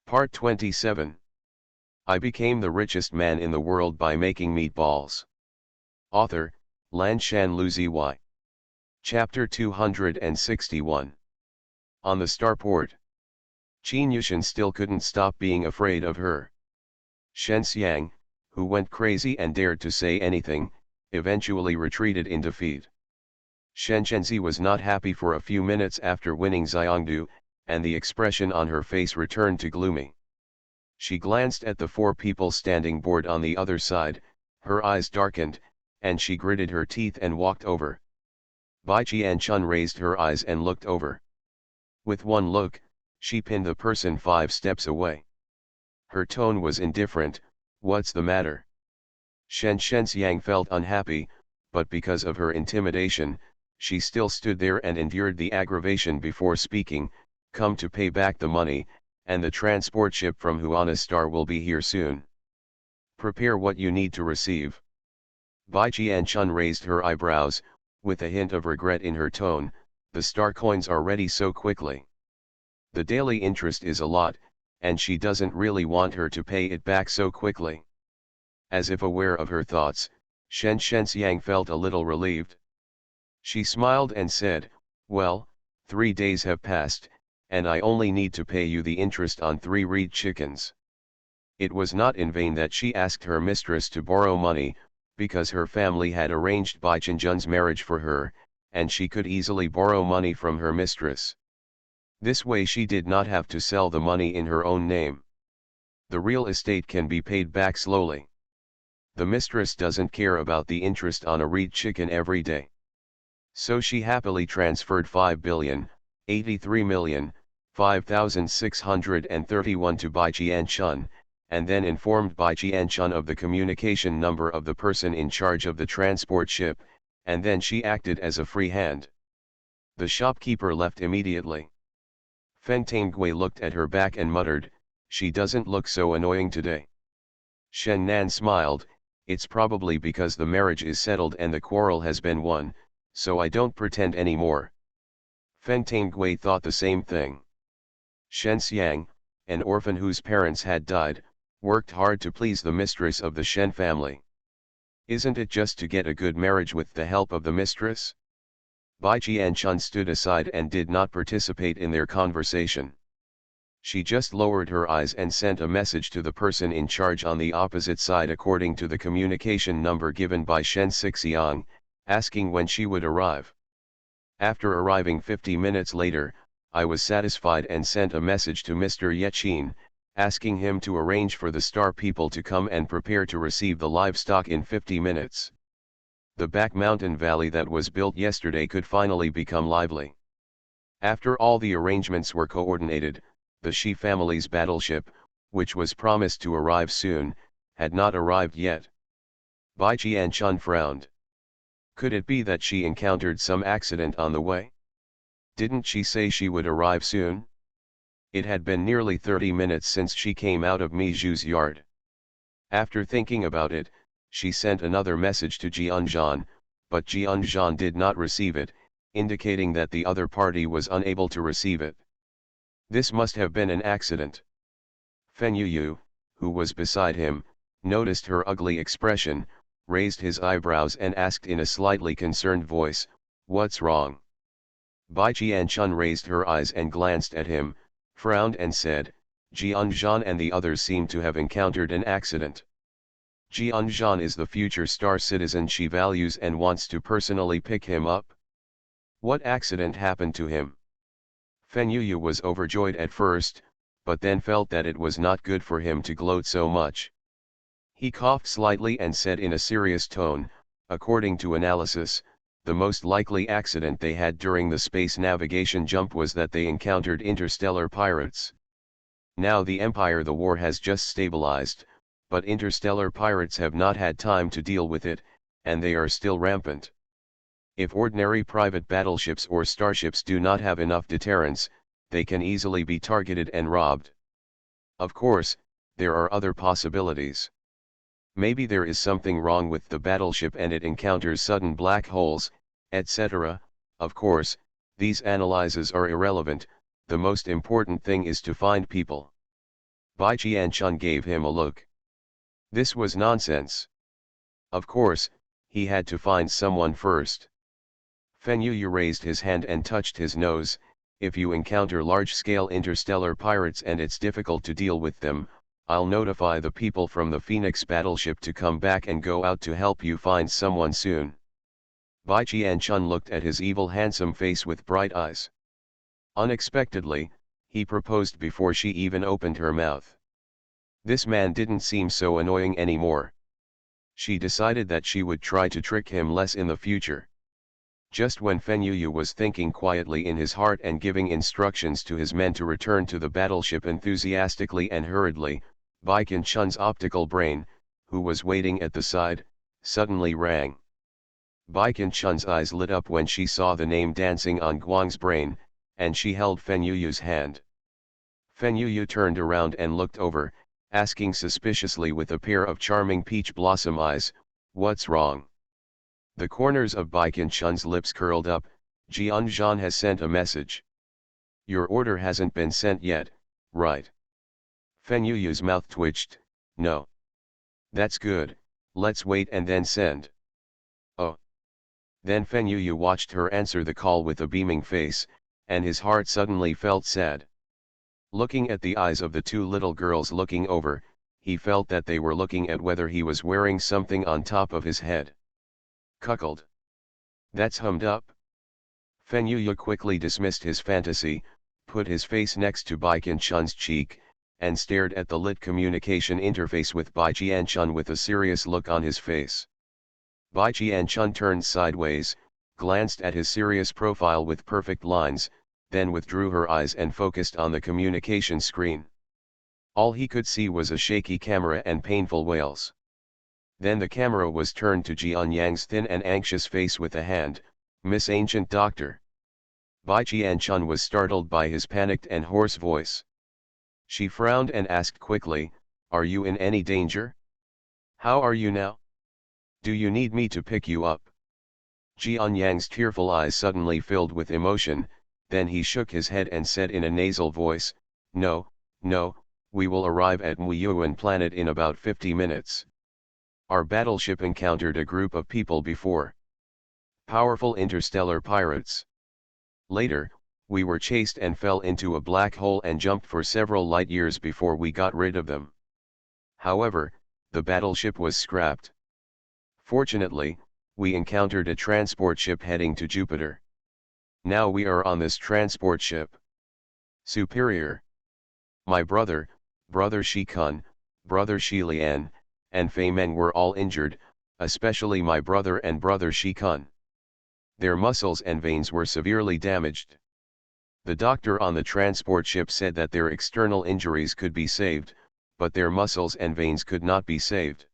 Part 27. I became the richest man in the world by making meatballs. Author, Lanshan Luzi. Chapter 261. On the starport. Qin Yushin still couldn't stop being afraid of her. Shen Xiang, who went crazy and dared to say anything, eventually retreated in defeat. Shen Chenzi was not happy for a few minutes after winning Xiangdu, and the expression on her face returned to gloomy. She glanced at the four people standing bored on the other side, her eyes darkened, and she gritted her teeth and walked over. Bai Qianchun raised her eyes and looked over. With one look, she pinned the person 5 steps away. Her tone was indifferent. What's the matter? Shen Xiang felt unhappy, but because of her intimidation, she still stood there and endured the aggravation before speaking. Come to pay back the money, and the transport ship from Huana Star will be here soon. Prepare what you need to receive. Bai Qianchun raised her eyebrows, with a hint of regret in her tone. The star coins are ready so quickly. The daily interest is a lot, and she doesn't really want her to pay it back so quickly. As if aware of her thoughts, Shen Xiang felt a little relieved. She smiled and said, well, 3 days have passed, and I only need to pay you the interest on 3 reed chickens. It was not in vain that she asked her mistress to borrow money, because her family had arranged Bai Qianchun's marriage for her, and she could easily borrow money from her mistress. This way she did not have to sell the money in her own name. The real estate can be paid back slowly. The mistress doesn't care about the interest on a reed chicken every day. So she happily transferred 5,083,005,631 to Bai Qianchun, and then informed Bai Qianchun of the communication number of the person in charge of the transport ship, and then she acted as a free hand. The shopkeeper left immediately. Feng Tanggui looked at her back and muttered, she doesn't look so annoying today. Shen Nan smiled, it's probably because the marriage is settled and the quarrel has been won, so I don't pretend anymore. Feng Tanggui thought the same thing. Shen Xiang, an orphan whose parents had died, worked hard to please the mistress of the Shen family. Isn't it just to get a good marriage with the help of the mistress? Bai Qianchun stood aside and did not participate in their conversation. She just lowered her eyes and sent a message to the person in charge on the opposite side according to the communication number given by Shen Sixiang, asking when she would arrive. After arriving 50 minutes later, I was satisfied and sent a message to Mr. Yechin, asking him to arrange for the star people to come and prepare to receive the livestock in 50 minutes. The back mountain valley that was built yesterday could finally become lively. After all the arrangements were coordinated, the Shi family's battleship, which was promised to arrive soon, had not arrived yet. Bai Qianchun frowned. Could it be that she encountered some accident on the way? Didn't she say she would arrive soon? It had been nearly 30 minutes since she came out of Mi Zhu's yard. After thinking about it, she sent another message to Jianzhan, but Jianzhan did not receive it, indicating that the other party was unable to receive it. This must have been an accident. Fen Yuyu, who was beside him, noticed her ugly expression, raised his eyebrows and asked in a slightly concerned voice, what's wrong? Bai Qianchun raised her eyes and glanced at him, frowned and said, Jianzhan and the others seem to have encountered an accident. Jianzhan is the future star citizen she values and wants to personally pick him up. What accident happened to him? Fen Yuyu was overjoyed at first, but then felt that it was not good for him to gloat so much. He coughed slightly and said in a serious tone, according to analysis, the most likely accident they had during the space navigation jump was that they encountered interstellar pirates. Now the war has just stabilized, but interstellar pirates have not had time to deal with it, and they are still rampant. If ordinary private battleships or starships do not have enough deterrence, they can easily be targeted and robbed. Of course, there are other possibilities. Maybe there is something wrong with the battleship and it encounters sudden black holes, etc. Of course, these analyses are irrelevant, the most important thing is to find people. Bai Jianchun gave him a look. This was nonsense. Of course, he had to find someone first. Fen Yuyu raised his hand and touched his nose. If you encounter large-scale interstellar pirates and it's difficult to deal with them, I'll notify the people from the Phoenix battleship to come back and go out to help you find someone soon. Bai Jianchun looked at his evil handsome face with bright eyes. Unexpectedly, he proposed before she even opened her mouth. This man didn't seem so annoying anymore. She decided that she would try to trick him less in the future. Just when Fen Yuyu was thinking quietly in his heart and giving instructions to his men to return to the battleship enthusiastically and hurriedly, Bai Qianchun's optical brain, who was waiting at the side, suddenly rang. Bai Qianchun's eyes lit up when she saw the name dancing on Guang's brain, and she held Fen Yuyu's hand. Fen Yuyu turned around and looked over, asking suspiciously with a pair of charming peach blossom eyes, "What's wrong?" The corners of Bai Qianchun's lips curled up. "Jian Zhan has sent a message." "Your order hasn't been sent yet, right?" Fen Yuyu's mouth twitched. "No." "That's good, let's wait and then send." "Oh." Then Fen Yuyu watched her answer the call with a beaming face, and his heart suddenly felt sad. Looking at the eyes of the two little girls looking over, he felt that they were looking at whether he was wearing something on top of his head. Cuckold. That's hummed up. Fen Yuyu quickly dismissed his fantasy, put his face next to Bai Qianchun's cheek, and stared at the lit communication interface with Bai Jianchun with a serious look on his face. Bai Jianchun turned sideways, glanced at his serious profile with perfect lines, then withdrew her eyes and focused on the communication screen. All he could see was a shaky camera and painful wails. Then the camera was turned to Jian Yang's thin and anxious face with a hand. "Miss Ancient Doctor." Bai Jianchun was startled by his panicked and hoarse voice. She frowned and asked quickly, "Are you in any danger? How are you now? Do you need me to pick you up?" Jian Yang's tearful eyes suddenly filled with emotion, then he shook his head and said in a nasal voice, "No, no, we will arrive at Muyuan planet in about 50 minutes. Our battleship encountered a group of people before. Powerful interstellar pirates. Later, we were chased and fell into a black hole and jumped for several light years before we got rid of them. However, the battleship was scrapped. Fortunately, we encountered a transport ship heading to Jupiter. Now we are on this transport ship. Superior. My brother Shi Kun, brother Shi Lian, and Fei Men were all injured, especially my brother and brother Shi Kun. Their muscles and veins were severely damaged. The doctor on the transport ship said that their external injuries could be saved, but their muscles and veins could not be saved.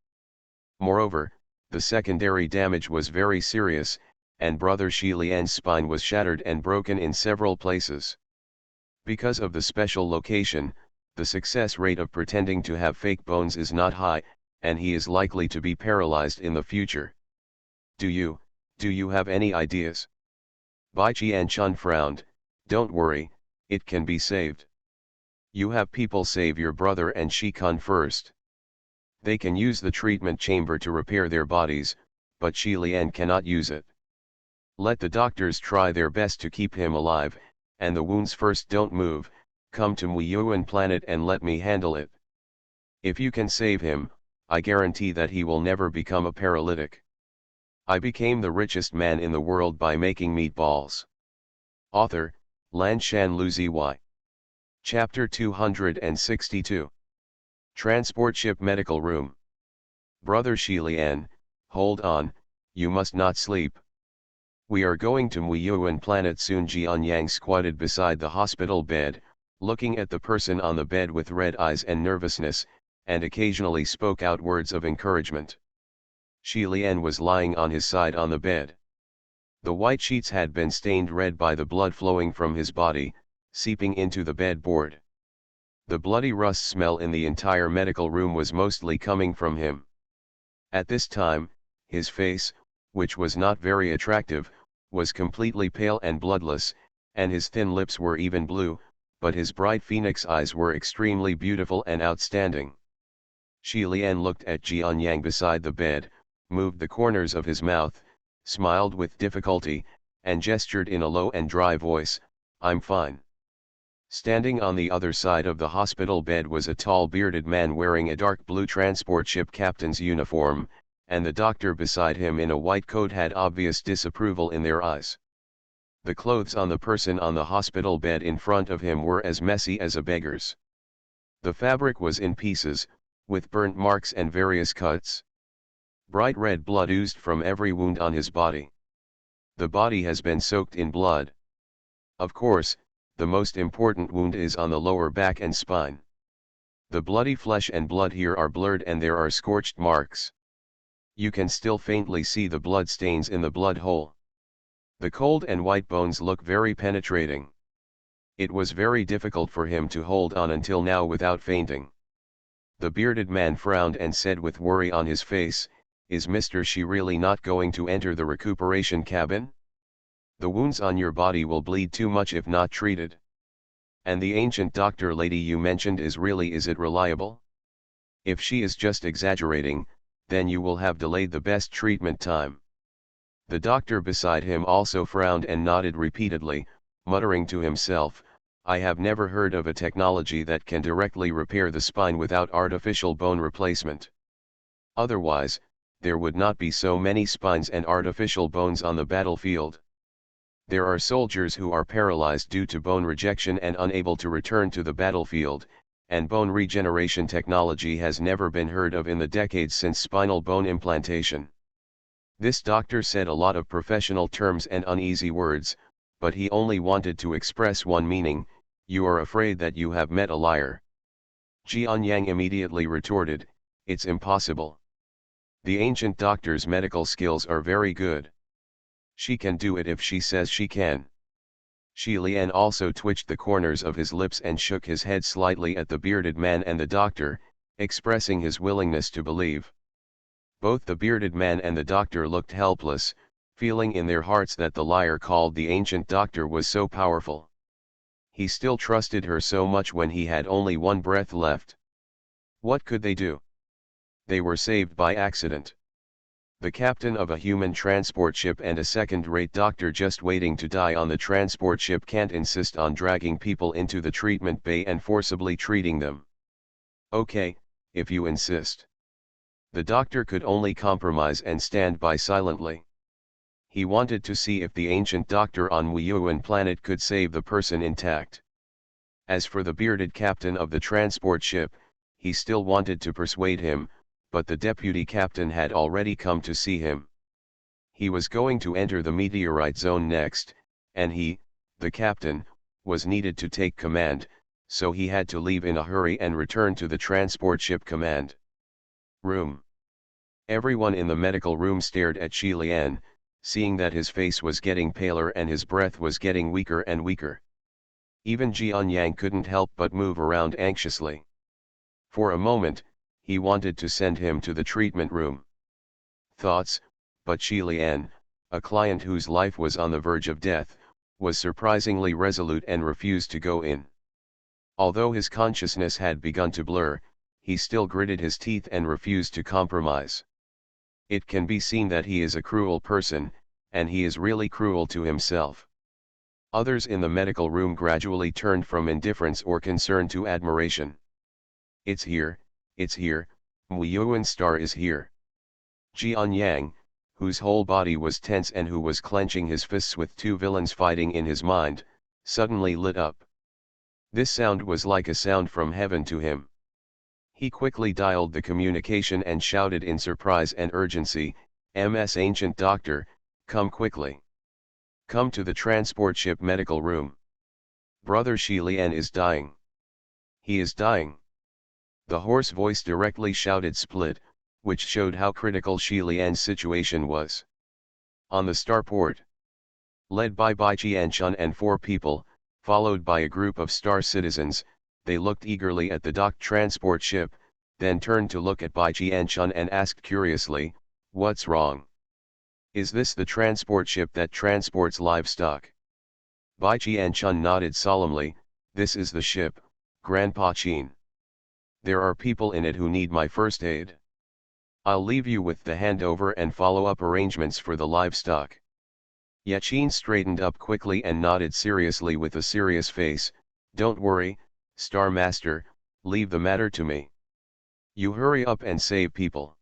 Moreover, the secondary damage was very serious, and brother Shi Lian's spine was shattered and broken in several places. Because of the special location, the success rate of pretending to have fake bones is not high, and he is likely to be paralyzed in the future. Do you have any ideas?" Bai Jianchun frowned. "Don't worry, it can be saved. You have people save your brother and Shi Kun first. They can use the treatment chamber to repair their bodies, but Shi Lian cannot use it. Let the doctors try their best to keep him alive, and the wounds first don't move. Come to Muyuan planet and let me handle it. If you can save him, I guarantee that he will never become a paralytic. I became the richest man in the world by making meatballs." Author, Lan Shan Luzi Y. Chapter 262. Transport Ship Medical Room. "Brother Shi Lian, hold on, you must not sleep. We are going to Muyuan planet soon." Jian Yang squatted beside the hospital bed, looking at the person on the bed with red eyes and nervousness, and occasionally spoke out words of encouragement. Shi Lian was lying on his side on the bed. The white sheets had been stained red by the blood flowing from his body, seeping into the bed board. The bloody rust smell in the entire medical room was mostly coming from him. At this time, his face, which was not very attractive, was completely pale and bloodless, and his thin lips were even blue, but his bright phoenix eyes were extremely beautiful and outstanding. Shi Lian looked at Jian Yang beside the bed, moved the corners of his mouth, smiled with difficulty, and gestured in a low and dry voice, "I'm fine." Standing on the other side of the hospital bed was a tall bearded man wearing a dark blue transport ship captain's uniform, and the doctor beside him in a white coat had obvious disapproval in their eyes. The clothes on the person on the hospital bed in front of him were as messy as a beggar's. The fabric was in pieces, with burnt marks and various cuts. Bright red blood oozed from every wound on his body. The body has been soaked in blood. Of course, the most important wound is on the lower back and spine. The bloody flesh and blood here are blurred and there are scorched marks. You can still faintly see the blood stains in the blood hole. The cold and white bones look very penetrating. It was very difficult for him to hold on until now without fainting. The bearded man frowned and said with worry on his face, "Is Mr. Shi really not going to enter the recuperation cabin? The wounds on your body will bleed too much if not treated. And the ancient doctor lady you mentioned is it reliable? If she is just exaggerating, then you will have delayed the best treatment time." The doctor beside him also frowned and nodded repeatedly, muttering to himself, "I have never heard of a technology that can directly repair the spine without artificial bone replacement. Otherwise, there would not be so many spines and artificial bones on the battlefield. There are soldiers who are paralyzed due to bone rejection and unable to return to the battlefield, and bone regeneration technology has never been heard of in the decades since spinal bone implantation." This doctor said a lot of professional terms and uneasy words, but he only wanted to express one meaning: "You are afraid that you have met a liar." Jian Yang immediately retorted, "It's impossible. The ancient doctor's medical skills are very good. She can do it if she says she can." Shi Lian also twitched the corners of his lips and shook his head slightly at the bearded man and the doctor, expressing his willingness to believe. Both the bearded man and the doctor looked helpless, feeling in their hearts that the liar called the ancient doctor was so powerful. He still trusted her so much when he had only one breath left. What could they do? They were saved by accident. The captain of a human transport ship and a second-rate doctor just waiting to die on the transport ship can't insist on dragging people into the treatment bay and forcibly treating them. Okay, if you insist. The doctor could only compromise and stand by silently. He wanted to see if the ancient doctor on Wuyuan planet could save the person intact. As for the bearded captain of the transport ship, he still wanted to persuade him, but the deputy captain had already come to see him. He was going to enter the meteorite zone next, and he, the captain, was needed to take command, so he had to leave in a hurry and return to the transport ship command room. Everyone in the medical room stared at Shi Lian, seeing that his face was getting paler and his breath was getting weaker and weaker. Even Jian Yang couldn't help but move around anxiously. For a moment, he wanted to send him to the treatment room. Thoughts, but Shi Lian, a client whose life was on the verge of death, was surprisingly resolute and refused to go in. Although his consciousness had begun to blur, he still gritted his teeth and refused to compromise. It can be seen that he is a cruel person, and he is really cruel to himself. Others in the medical room gradually turned from indifference or concern to admiration. "It's here, it's here, Wuyuan star is here." Jian Yang, whose whole body was tense and who was clenching his fists with two villains fighting in his mind, suddenly lit up. This sound was like a sound from heaven to him. He quickly dialed the communication and shouted in surprise and urgency, "MS Ancient Doctor, come quickly. Come to the transport ship medical room. Brother Shi Lian is dying. He is dying." The hoarse voice directly shouted split, which showed how critical Shi Lian's situation was. On the starport, led by Bai Qianchun and 4 people, followed by a group of star citizens, they looked eagerly at the docked transport ship, then turned to look at Bai Qianchun and asked curiously, "What's wrong? Is this the transport ship that transports livestock?" Bai Qianchun nodded solemnly, This is the ship, Grandpa Chin. There are people in it who need my first aid. I'll leave you with the handover and follow-up arrangements for the livestock. Yachin straightened up quickly and nodded seriously with a serious face. Don't worry, Star Master, leave the matter to me. You hurry up and save people.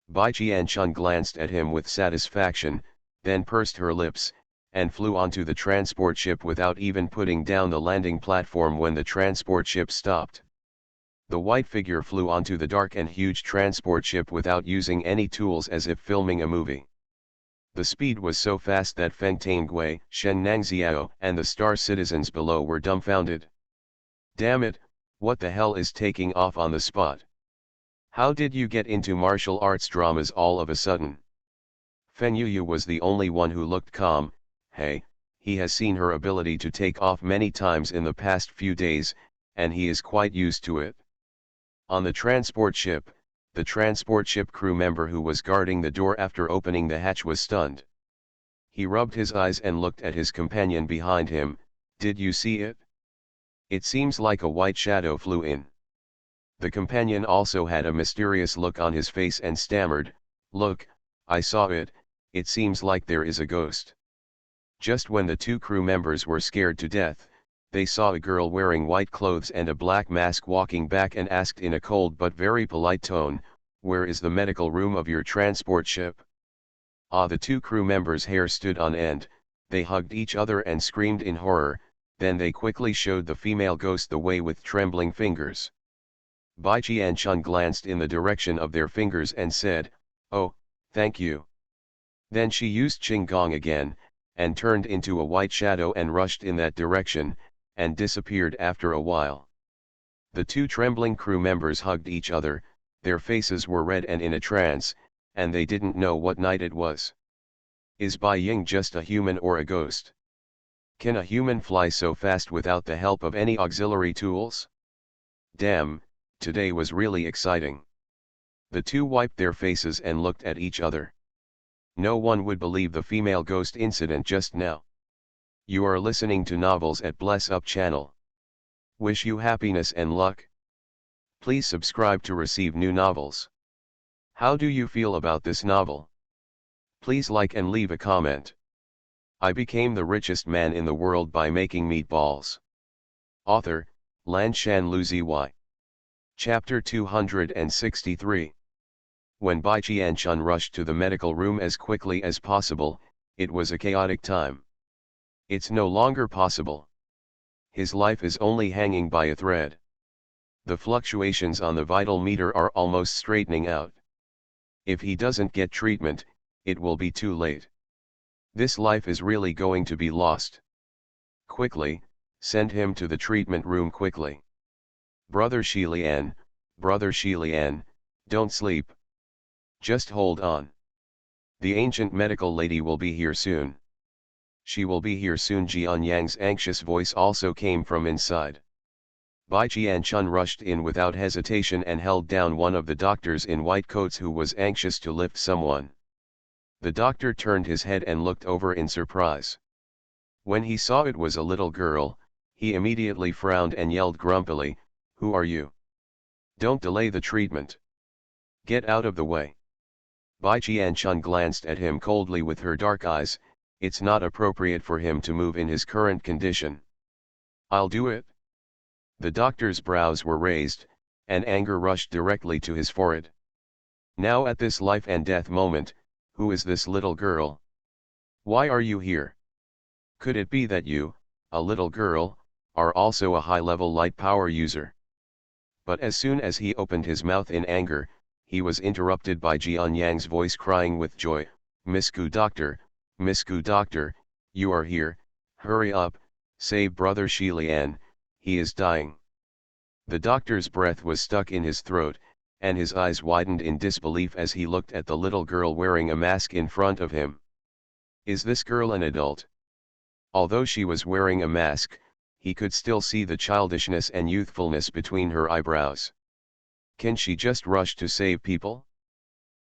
Bai Jianchun glanced at him with satisfaction, then pursed her lips, and flew onto the transport ship without even putting down the landing platform when the transport ship stopped. The white figure flew onto the dark and huge transport ship without using any tools, as if filming a movie. The speed was so fast that Feng Tanggui, Shen Nangxiao, and the star citizens below were dumbfounded. Damn it, what the hell is taking off on the spot? How did you get into martial arts dramas all of a sudden? Feng Yuyu was the only one who looked calm. Hey, he has seen her ability to take off many times in the past few days, and he is quite used to it. On the transport ship crew member who was guarding the door after opening the hatch was stunned. He rubbed his eyes and looked at his companion behind him. Did you see it? It seems like a white shadow flew in. The companion also had a mysterious look on his face and stammered, Look, I saw it, it seems like there is a ghost. Just when the two crew members were scared to death, they saw a girl wearing white clothes and a black mask walking back and asked in a cold but very polite tone, Where is the medical room of your transport ship? The two crew members' hair stood on end, they hugged each other and screamed in horror, then they quickly showed the female ghost the way with trembling fingers. Bai Jianchun glanced in the direction of their fingers and said, Oh, thank you. Then she used Qinggong again, and turned into a white shadow and rushed in that direction, and disappeared after a while. The two trembling crew members hugged each other, their faces were red and in a trance, and they didn't know what night it was. Is Bai Ying just a human or a ghost? Can a human fly so fast without the help of any auxiliary tools? Damn, today was really exciting. The two wiped their faces and looked at each other. No one would believe the female ghost incident just now. You are listening to Novels at Bless Up channel. Wish you happiness and luck. Please subscribe to receive new novels. How do you feel about this novel? Please like and leave a comment. I became the richest man in the world by making meatballs. Author, Lanshan Luziy. Chapter 263. When Bai Jianchun rushed to the medical room as quickly as possible, it was a chaotic time. It's no longer possible. His life is only hanging by a thread. The fluctuations on the vital meter are almost straightening out. If he doesn't get treatment, it will be too late. This life is really going to be lost. Quickly, send him to the treatment room quickly. Brother Shilian, don't sleep. Just hold on. The ancient medical lady will be here soon. She will be here soon. Jian Yang's anxious voice also came from inside. Bai Jianchun rushed in without hesitation and held down one of the doctors in white coats who was anxious to lift someone. The doctor turned his head and looked over in surprise. When he saw it was a little girl, he immediately frowned and yelled grumpily, Who are you? Don't delay the treatment. Get out of the way. Bai Jianchun glanced at him coldly with her dark eyes. It's not appropriate for him to move in his current condition. I'll do it. The doctor's brows were raised, and anger rushed directly to his forehead. Now at this life and death moment, who is this little girl? Why are you here? Could it be that you, a little girl, are also a high-level light power user? But as soon as he opened his mouth in anger, he was interrupted by Jian Yang's voice crying with joy, Miss Gu Doctor, you are here, hurry up, save brother Shilian, he is dying. The doctor's breath was stuck in his throat, and his eyes widened in disbelief as he looked at the little girl wearing a mask in front of him. Is this girl an adult? Although she was wearing a mask, he could still see the childishness and youthfulness between her eyebrows. Can she just rush to save people?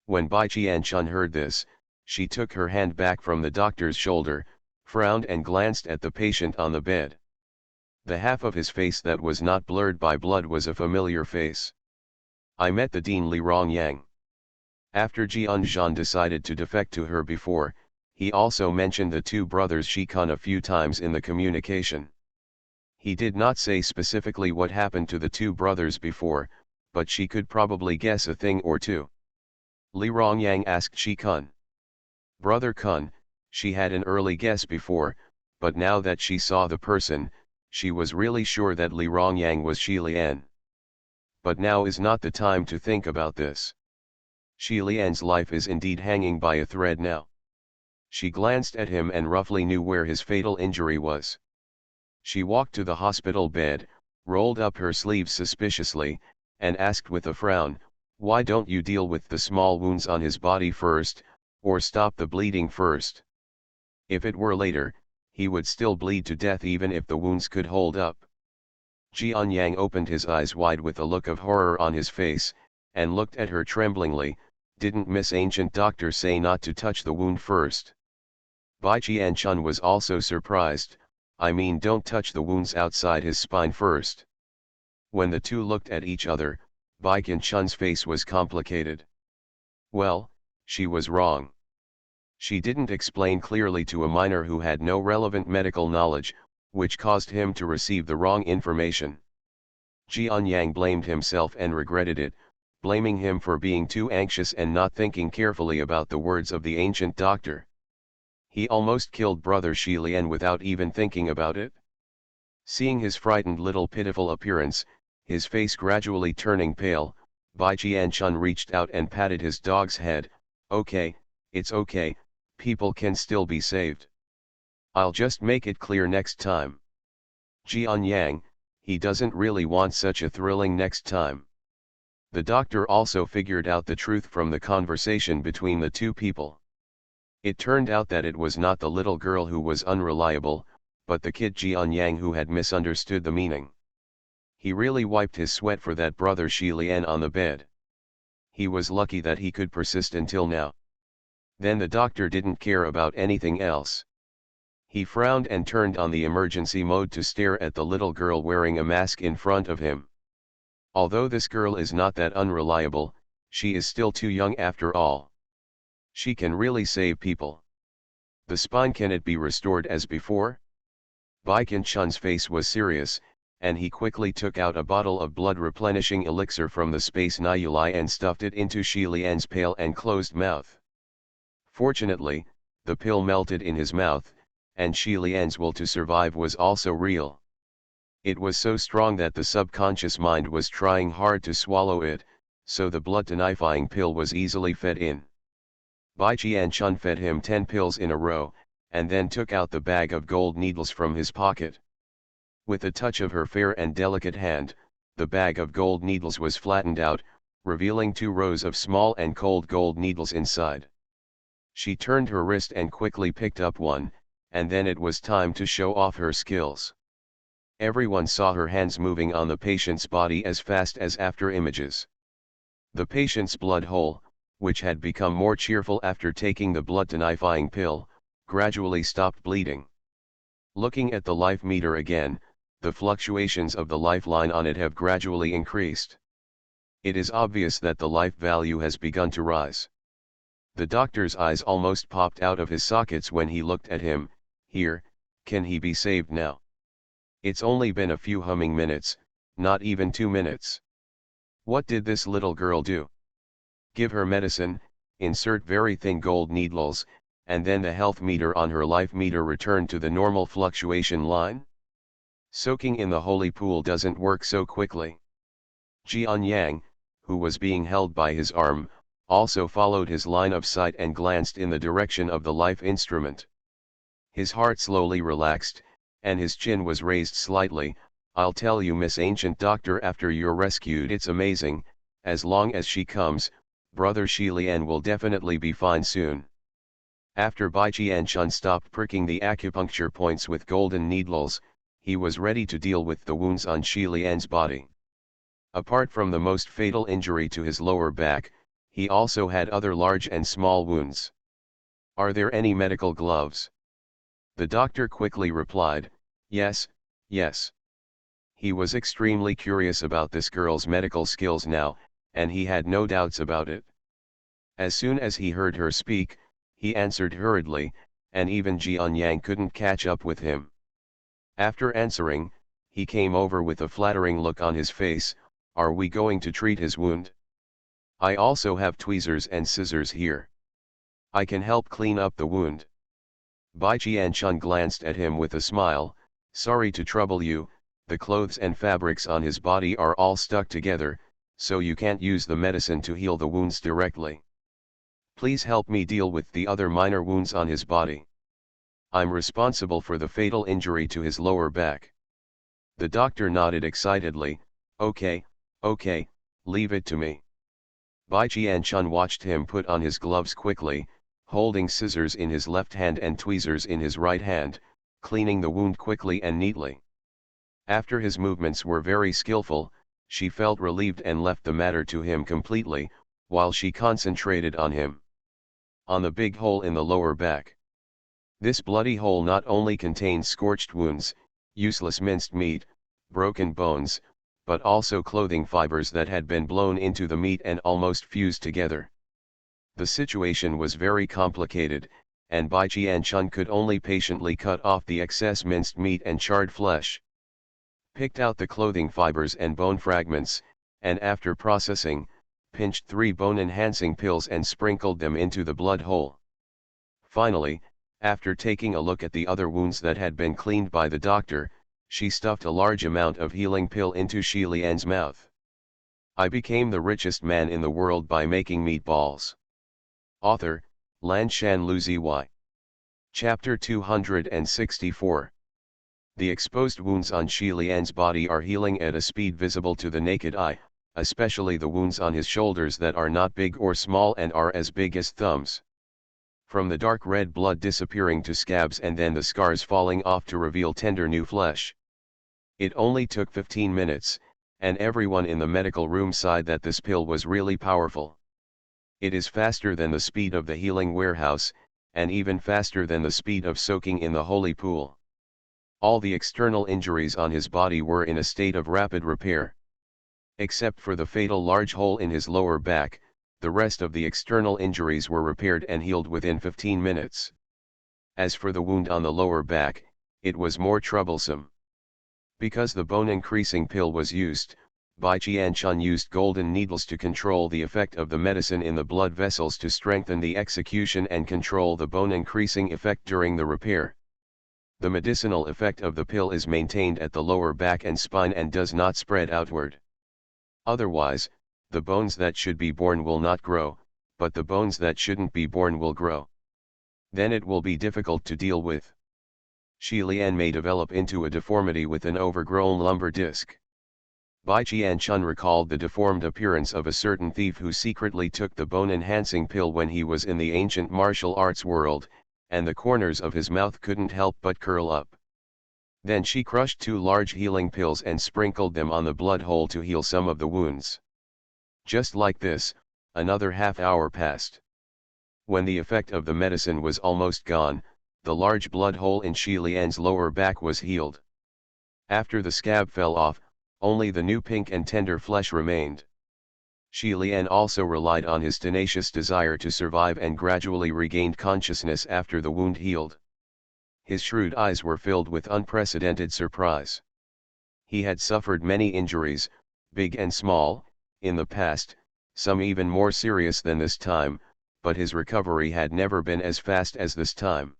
When Bai Jianchun heard this, she took her hand back from the doctor's shoulder, frowned and glanced at the patient on the bed. The half of his face that was not blurred by blood was a familiar face. I met the Dean Li Rongyang. After Jian Zhan decided to defect to her before, he also mentioned the two brothers Shikun a few times in the communication. He did not say specifically what happened to the two brothers before, but she could probably guess a thing or two. Li Rongyang asked Shikun. Brother Kun, she had an early guess before, but now that she saw the person, she was really sure that Li Rongyang was Shi Lian. But now is not the time to think about this. Shi Lian's life is indeed hanging by a thread now. She glanced at him and roughly knew where his fatal injury was. She walked to the hospital bed, rolled up her sleeves suspiciously, and asked with a frown, "Why don't you deal with the small wounds on his body first, or stop the bleeding first? If it were later, he would still bleed to death even if the wounds could hold up." Jian Yang opened his eyes wide with a look of horror on his face, and looked at her tremblingly. "Didn't Miss Ancient Doctor say not to touch the wound first?" Bai Qianchun was also surprised. "I mean, don't touch the wounds outside his spine first." When the two looked at each other, Bai Qianchun's face was complicated. Well, she was wrong. She didn't explain clearly to a minor who had no relevant medical knowledge, which caused him to receive the wrong information. Jian Yang blamed himself and regretted it, blaming him for being too anxious and not thinking carefully about the words of the ancient doctor. He almost killed brother Shi Lian without even thinking about it. Seeing his frightened little pitiful appearance, his face gradually turning pale, Bai Qianchun reached out and patted his dog's head. "Okay, it's okay, people can still be saved. I'll just make it clear next time." Jian Yang, he doesn't really want such a thrilling next time. The doctor also figured out the truth from the conversation between the two people. It turned out that it was not the little girl who was unreliable, but the kid Jian Yang who had misunderstood the meaning. He really wiped his sweat for that brother Shi Lian on the bed. He was lucky that he could persist until now. Then the doctor didn't care about anything else. He frowned and turned on the emergency mode to stare at the little girl wearing a mask in front of him. Although this girl is not that unreliable, she is still too young after all. She can really save people. The spine, can it be restored as before? Bai Qianchun's face was serious, and he quickly took out a bottle of blood-replenishing elixir from the space Nihuli and stuffed it into Shi Lian's pale and closed mouth. Fortunately, the pill melted in his mouth, and Shi Lian's will to survive was also real. It was so strong that the subconscious mind was trying hard to swallow it, so the blood-tonifying pill was easily fed in. Bai Qianchun fed him 10 pills in a row, and then took out the bag of gold needles from his pocket. With a touch of her fair and delicate hand, the bag of gold needles was flattened out, revealing 2 rows of small and cold gold needles inside. She turned her wrist and quickly picked up one, and then it was time to show off her skills. Everyone saw her hands moving on the patient's body as fast as after images. The patient's blood hole, which had become more cheerful after taking the blood-tonifying pill, gradually stopped bleeding. Looking at the life meter again, the fluctuations of the lifeline on it have gradually increased. It is obvious that the life value has begun to rise. The doctor's eyes almost popped out of his sockets when he looked at him. "Here, can he be saved now? It's only been a few humming minutes, not even 2 minutes. What did this little girl do? Give her medicine, insert very thin gold needles, and then the health meter on her life meter returned to the normal fluctuation line? Soaking in the holy pool doesn't work so quickly." Jian Yang, who was being held by his arm, also followed his line of sight and glanced in the direction of the life instrument. His heart slowly relaxed, and his chin was raised slightly. "I'll tell you, Miss Ancient Doctor, after you're rescued, it's amazing. As long as she comes, brother Shi Lian will definitely be fine soon." After Bai Qianchun stopped pricking the acupuncture points with golden needles, he was ready to deal with the wounds on Shi Lian's body. Apart from the most fatal injury to his lower back, he also had other large and small wounds. "Are there any medical gloves?" The doctor quickly replied, "Yes, yes. He was extremely curious about this girl's medical skills now, and he had no doubts about it. As soon as he heard her speak, he answered hurriedly, and even Jian Yang couldn't catch up with him. After answering, he came over with a flattering look on his face. Are we going to treat his wound? I also have tweezers and scissors here. I can help clean up the wound. Bai Jianchun glanced at him with a smile. Sorry to trouble you, the clothes and fabrics on his body are all stuck together, so you can't use the medicine to heal the wounds directly. Please help me deal with the other minor wounds on his body. I'm responsible for the fatal injury to his lower back. The doctor nodded excitedly. Okay, leave it to me. Bai Jianchun watched him put on his gloves quickly, holding scissors in his left hand and tweezers in his right hand, cleaning the wound quickly and neatly. After his movements were very skillful, she felt relieved and left the matter to him completely, while she concentrated on him. On the big hole in the lower back. This bloody hole not only contained scorched wounds, useless minced meat, broken bones, but also clothing fibers that had been blown into the meat and almost fused together. The situation was very complicated, and Bai Jianchun could only patiently cut off the excess minced meat and charred flesh. Picked out the clothing fibers and bone fragments, and after processing, pinched 3 bone-enhancing pills and sprinkled them into the blood hole. Finally, after taking a look at the other wounds that had been cleaned by the doctor, she stuffed a large amount of healing pill into Shi Lian's mouth. I became the richest man in the world by making meatballs. Author, Lanshan Luziy. Chapter 264. The exposed wounds on Shi Lian's body are healing at a speed visible to the naked eye, especially the wounds on his shoulders that are not big or small and are as big as thumbs. From the dark red blood disappearing to scabs and then the scars falling off to reveal tender new flesh. It only took 15 minutes, and everyone in the medical room sighed that this pill was really powerful. It is faster than the speed of the healing warehouse, and even faster than the speed of soaking in the holy pool. All the external injuries on his body were in a state of rapid repair. Except for the fatal large hole in his lower back, the rest of the external injuries were repaired and healed within 15 minutes. As for the wound on the lower back, it was more troublesome. Because the bone-increasing pill was used, Bai Jianchun used golden needles to control the effect of the medicine in the blood vessels to strengthen the execution and control the bone-increasing effect during the repair. The medicinal effect of the pill is maintained at the lower back and spine and does not spread outward. Otherwise, the bones that should be born will not grow, but the bones that shouldn't be born will grow. Then it will be difficult to deal with. Shi Lian may develop into a deformity with an overgrown lumbar disc. Bai Jianchun recalled the deformed appearance of a certain thief who secretly took the bone-enhancing pill when he was in the ancient martial arts world, and the corners of his mouth couldn't help but curl up. Then she crushed 2 large healing pills and sprinkled them on the blood hole to heal some of the wounds. Just like this, another half-hour passed. When the effect of the medicine was almost gone, the large blood hole in Shi Lian's lower back was healed. After the scab fell off, only the new pink and tender flesh remained. Shi Lian also relied on his tenacious desire to survive and gradually regained consciousness after the wound healed. His shrewd eyes were filled with unprecedented surprise. He had suffered many injuries, big and small, in the past, some even more serious than this time, but his recovery had never been as fast as this time.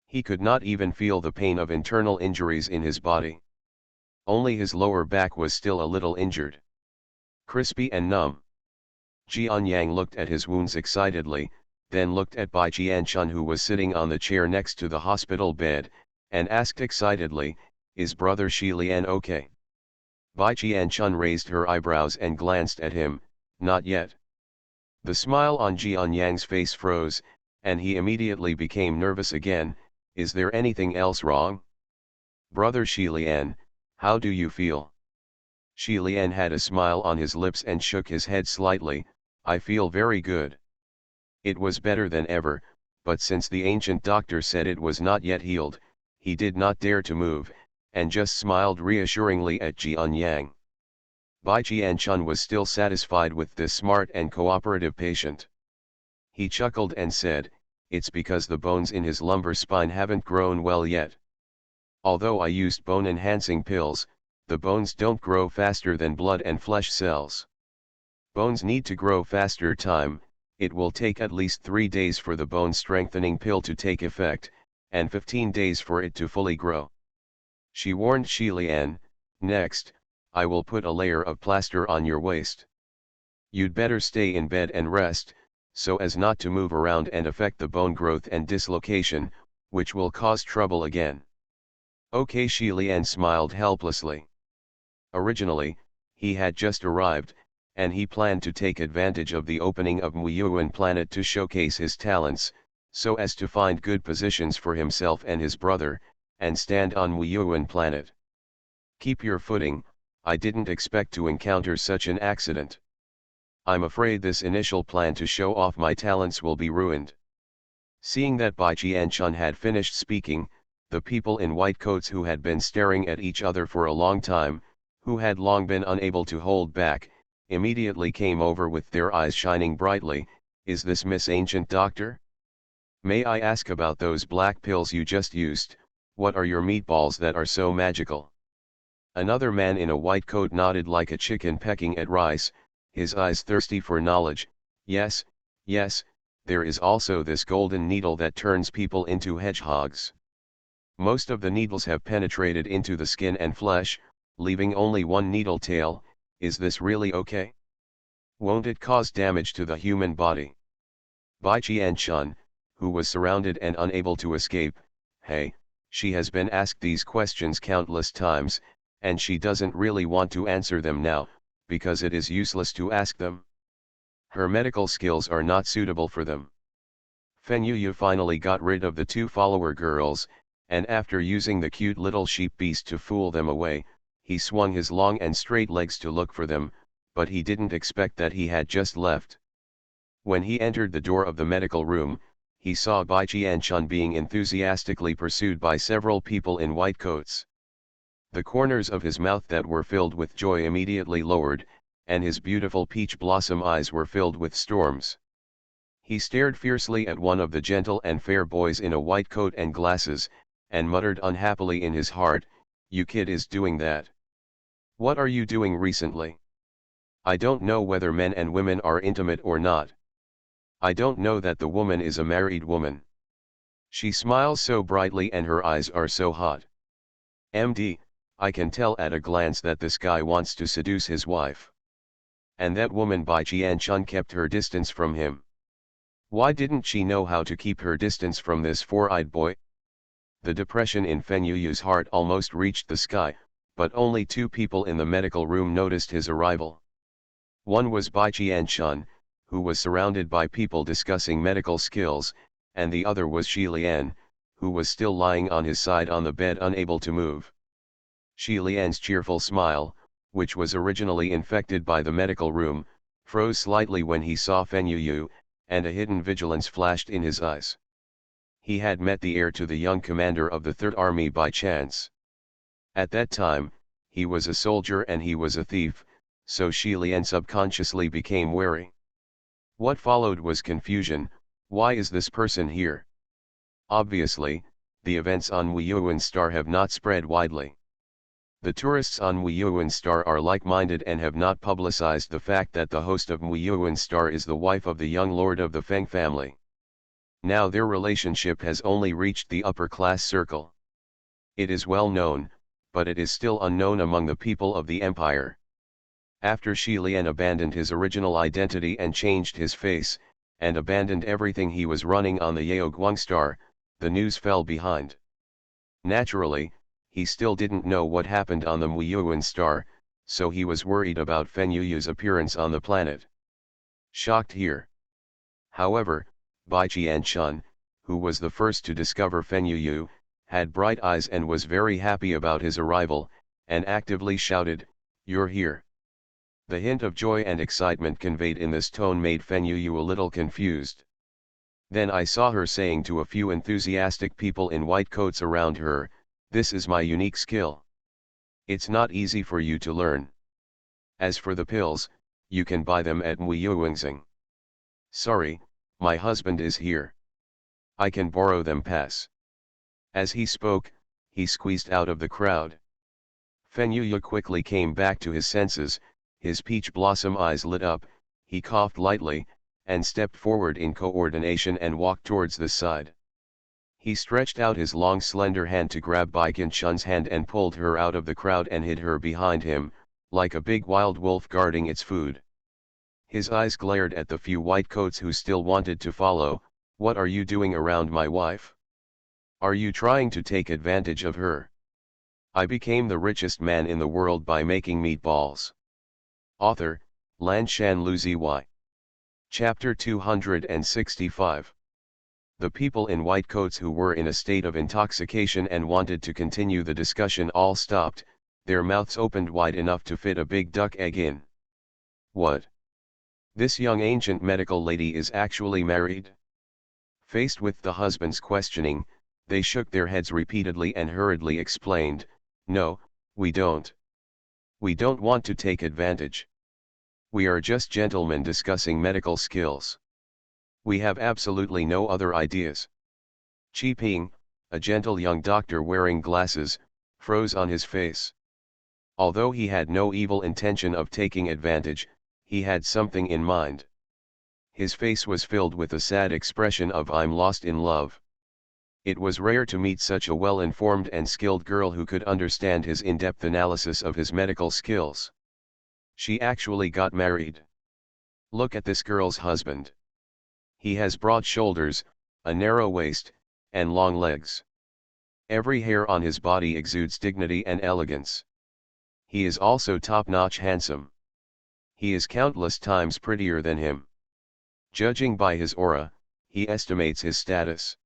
He could not even feel the pain of internal injuries in his body. Only his lower back was still a little injured. Crispy and numb. Jian Yang looked at his wounds excitedly, then looked at Bai Jianchun who was sitting on the chair next to the hospital bed, and asked excitedly, "Is brother Shi Lian okay?" Bai Jianchun raised her eyebrows and glanced at him. "Not yet." The smile on Jian Yang's face froze, and he immediately became nervous again. "Is there anything else wrong? Brother Shi Lian, how do you feel?" Shi Lian had a smile on his lips and shook his head slightly. "I feel very good." It was better than ever, but since the ancient doctor said it was not yet healed, he did not dare to move, and just smiled reassuringly at Jian Yang. Bai Jianchun was still satisfied with this smart and cooperative patient. He chuckled and said, "It's because the bones in his lumbar spine haven't grown well yet. Although I used bone-enhancing pills, the bones don't grow faster than blood and flesh cells. Bones need to grow faster time, it will take at least 3 days for the bone-strengthening pill to take effect, and 15 days for it to fully grow." She warned Shi Lian, "Next, I will put a layer of plaster on your waist. You'd better stay in bed and rest, so as not to move around and affect the bone growth and dislocation, which will cause trouble again." Okay, Shi Lian smiled helplessly. Originally, he had just arrived, and he planned to take advantage of the opening of Muyuan planet to showcase his talents, so as to find good positions for himself and his brother, and stand on Muyuan planet. "Keep your footing, I didn't expect to encounter such an accident. I'm afraid this initial plan to show off my talents will be ruined." Seeing that Bai Jianchun had finished speaking, the people in white coats who had been staring at each other for a long time, who had long been unable to hold back, immediately came over with their eyes shining brightly. "Is this Miss Ancient Doctor? May I ask about those black pills you just used? What are your meatballs that are so magical?" Another man in a white coat nodded like a chicken pecking at rice, his eyes thirsty for knowledge. Yes, yes, there is also this golden needle that turns people into hedgehogs. Most of the needles have penetrated into the skin and flesh, leaving only one needle tail. Is this really okay? Won't it cause damage to the human body?" Bai Jianchun, who was surrounded and unable to escape, "Hey, she has been asked these questions countless times, and she doesn't really want to answer them now, because it is useless to ask them. Her medical skills are not suitable for them." Feng Yuyu finally got rid of the 2 follower girls, and after using the cute little sheep beast to fool them away, he swung his long and straight legs to look for them, but he didn't expect that he had just left. When he entered the door of the medical room, he saw Bai Jianchun being enthusiastically pursued by several people in white coats. The corners of his mouth that were filled with joy immediately lowered, and his beautiful peach blossom eyes were filled with storms. He stared fiercely at one of the gentle and fair boys in a white coat and glasses, and muttered unhappily in his heart, "You kid is doing that. What are you doing recently? I don't know whether men and women are intimate or not. I don't know that the woman is a married woman. She smiles so brightly and her eyes are so hot. MD, I can tell at a glance that this guy wants to seduce his wife. And that woman Bai Jianchun kept her distance from him. Why didn't she know how to keep her distance from this four-eyed boy?" The depression in Feng Yuyu's heart almost reached the sky, but only 2 people in the medical room noticed his arrival. One was Bai Jianchun, who was surrounded by people discussing medical skills, and the other was Shi Lian, who was still lying on his side on the bed unable to move. Shi Lian's cheerful smile, which was originally infected by the medical room, froze slightly when he saw Feng Yuyu, and a hidden vigilance flashed in his eyes. He had met the heir to the young commander of the Third Army by chance. At that time, he was a soldier and he was a thief, so Shi Lian subconsciously became wary. What followed was confusion. Why is this person here? Obviously, the events on Muyuan Star have not spread widely. The tourists on Muyuan Star are like-minded and have not publicized the fact that the host of Muyuan Star is the wife of the young lord of the Feng family. Now their relationship has only reached the upper-class circle. It is well known, but it is still unknown among the people of the empire. After Shi Lian abandoned his original identity and changed his face, and abandoned everything he was running on the Yaoguang Star, the news fell behind. Naturally, he still didn't know what happened on the Muyuan Star, so he was worried about Feng Yuyu's appearance on the planet. Shocked here. However, Bai Jianchun, who was the first to discover Feng Yuyu, had bright eyes and was very happy about his arrival, and actively shouted, "You're here." The hint of joy and excitement conveyed in this tone made Feng Yuyu a little confused. Then I saw her saying to a few enthusiastic people in white coats around her, "This is my unique skill. It's not easy for you to learn. As for the pills, you can buy them at Muyuwingzing. Sorry, my husband is here. I can borrow them pass. As he spoke, he squeezed out of the crowd. Fenyuya quickly came back to his senses, his peach blossom eyes lit up, he coughed lightly, and stepped forward in coordination and walked towards the side. He stretched out his long slender hand to grab Baikin Chun's hand and pulled her out of the crowd and hid her behind him, like a big wild wolf guarding its food. His eyes glared at the few white coats who still wanted to follow. What are you doing around my wife? Are you trying to take advantage of her? I became the richest man in the world by making meatballs. Author, Lanshan Luziy. Chapter 265. The people in white coats who were in a state of intoxication and wanted to continue the discussion all stopped, their mouths opened wide enough to fit a big duck egg in. What? This young ancient medical lady is actually married? Faced with the husband's questioning, they shook their heads repeatedly and hurriedly explained, no, we don't. We don't want to take advantage. We are just gentlemen discussing medical skills. We have absolutely no other ideas. Chi Ping, a gentle young doctor wearing glasses, froze on his face. Although he had no evil intention of taking advantage, he had something in mind. His face was filled with a sad expression of "I'm lost in love." It was rare to meet such a well-informed and skilled girl who could understand his in-depth analysis of his medical skills. She actually got married. Look at this girl's husband. He has broad shoulders, a narrow waist, and long legs. Every hair on his body exudes dignity and elegance. He is also top-notch handsome. He is countless times prettier than him. Judging by his aura, he estimates his status.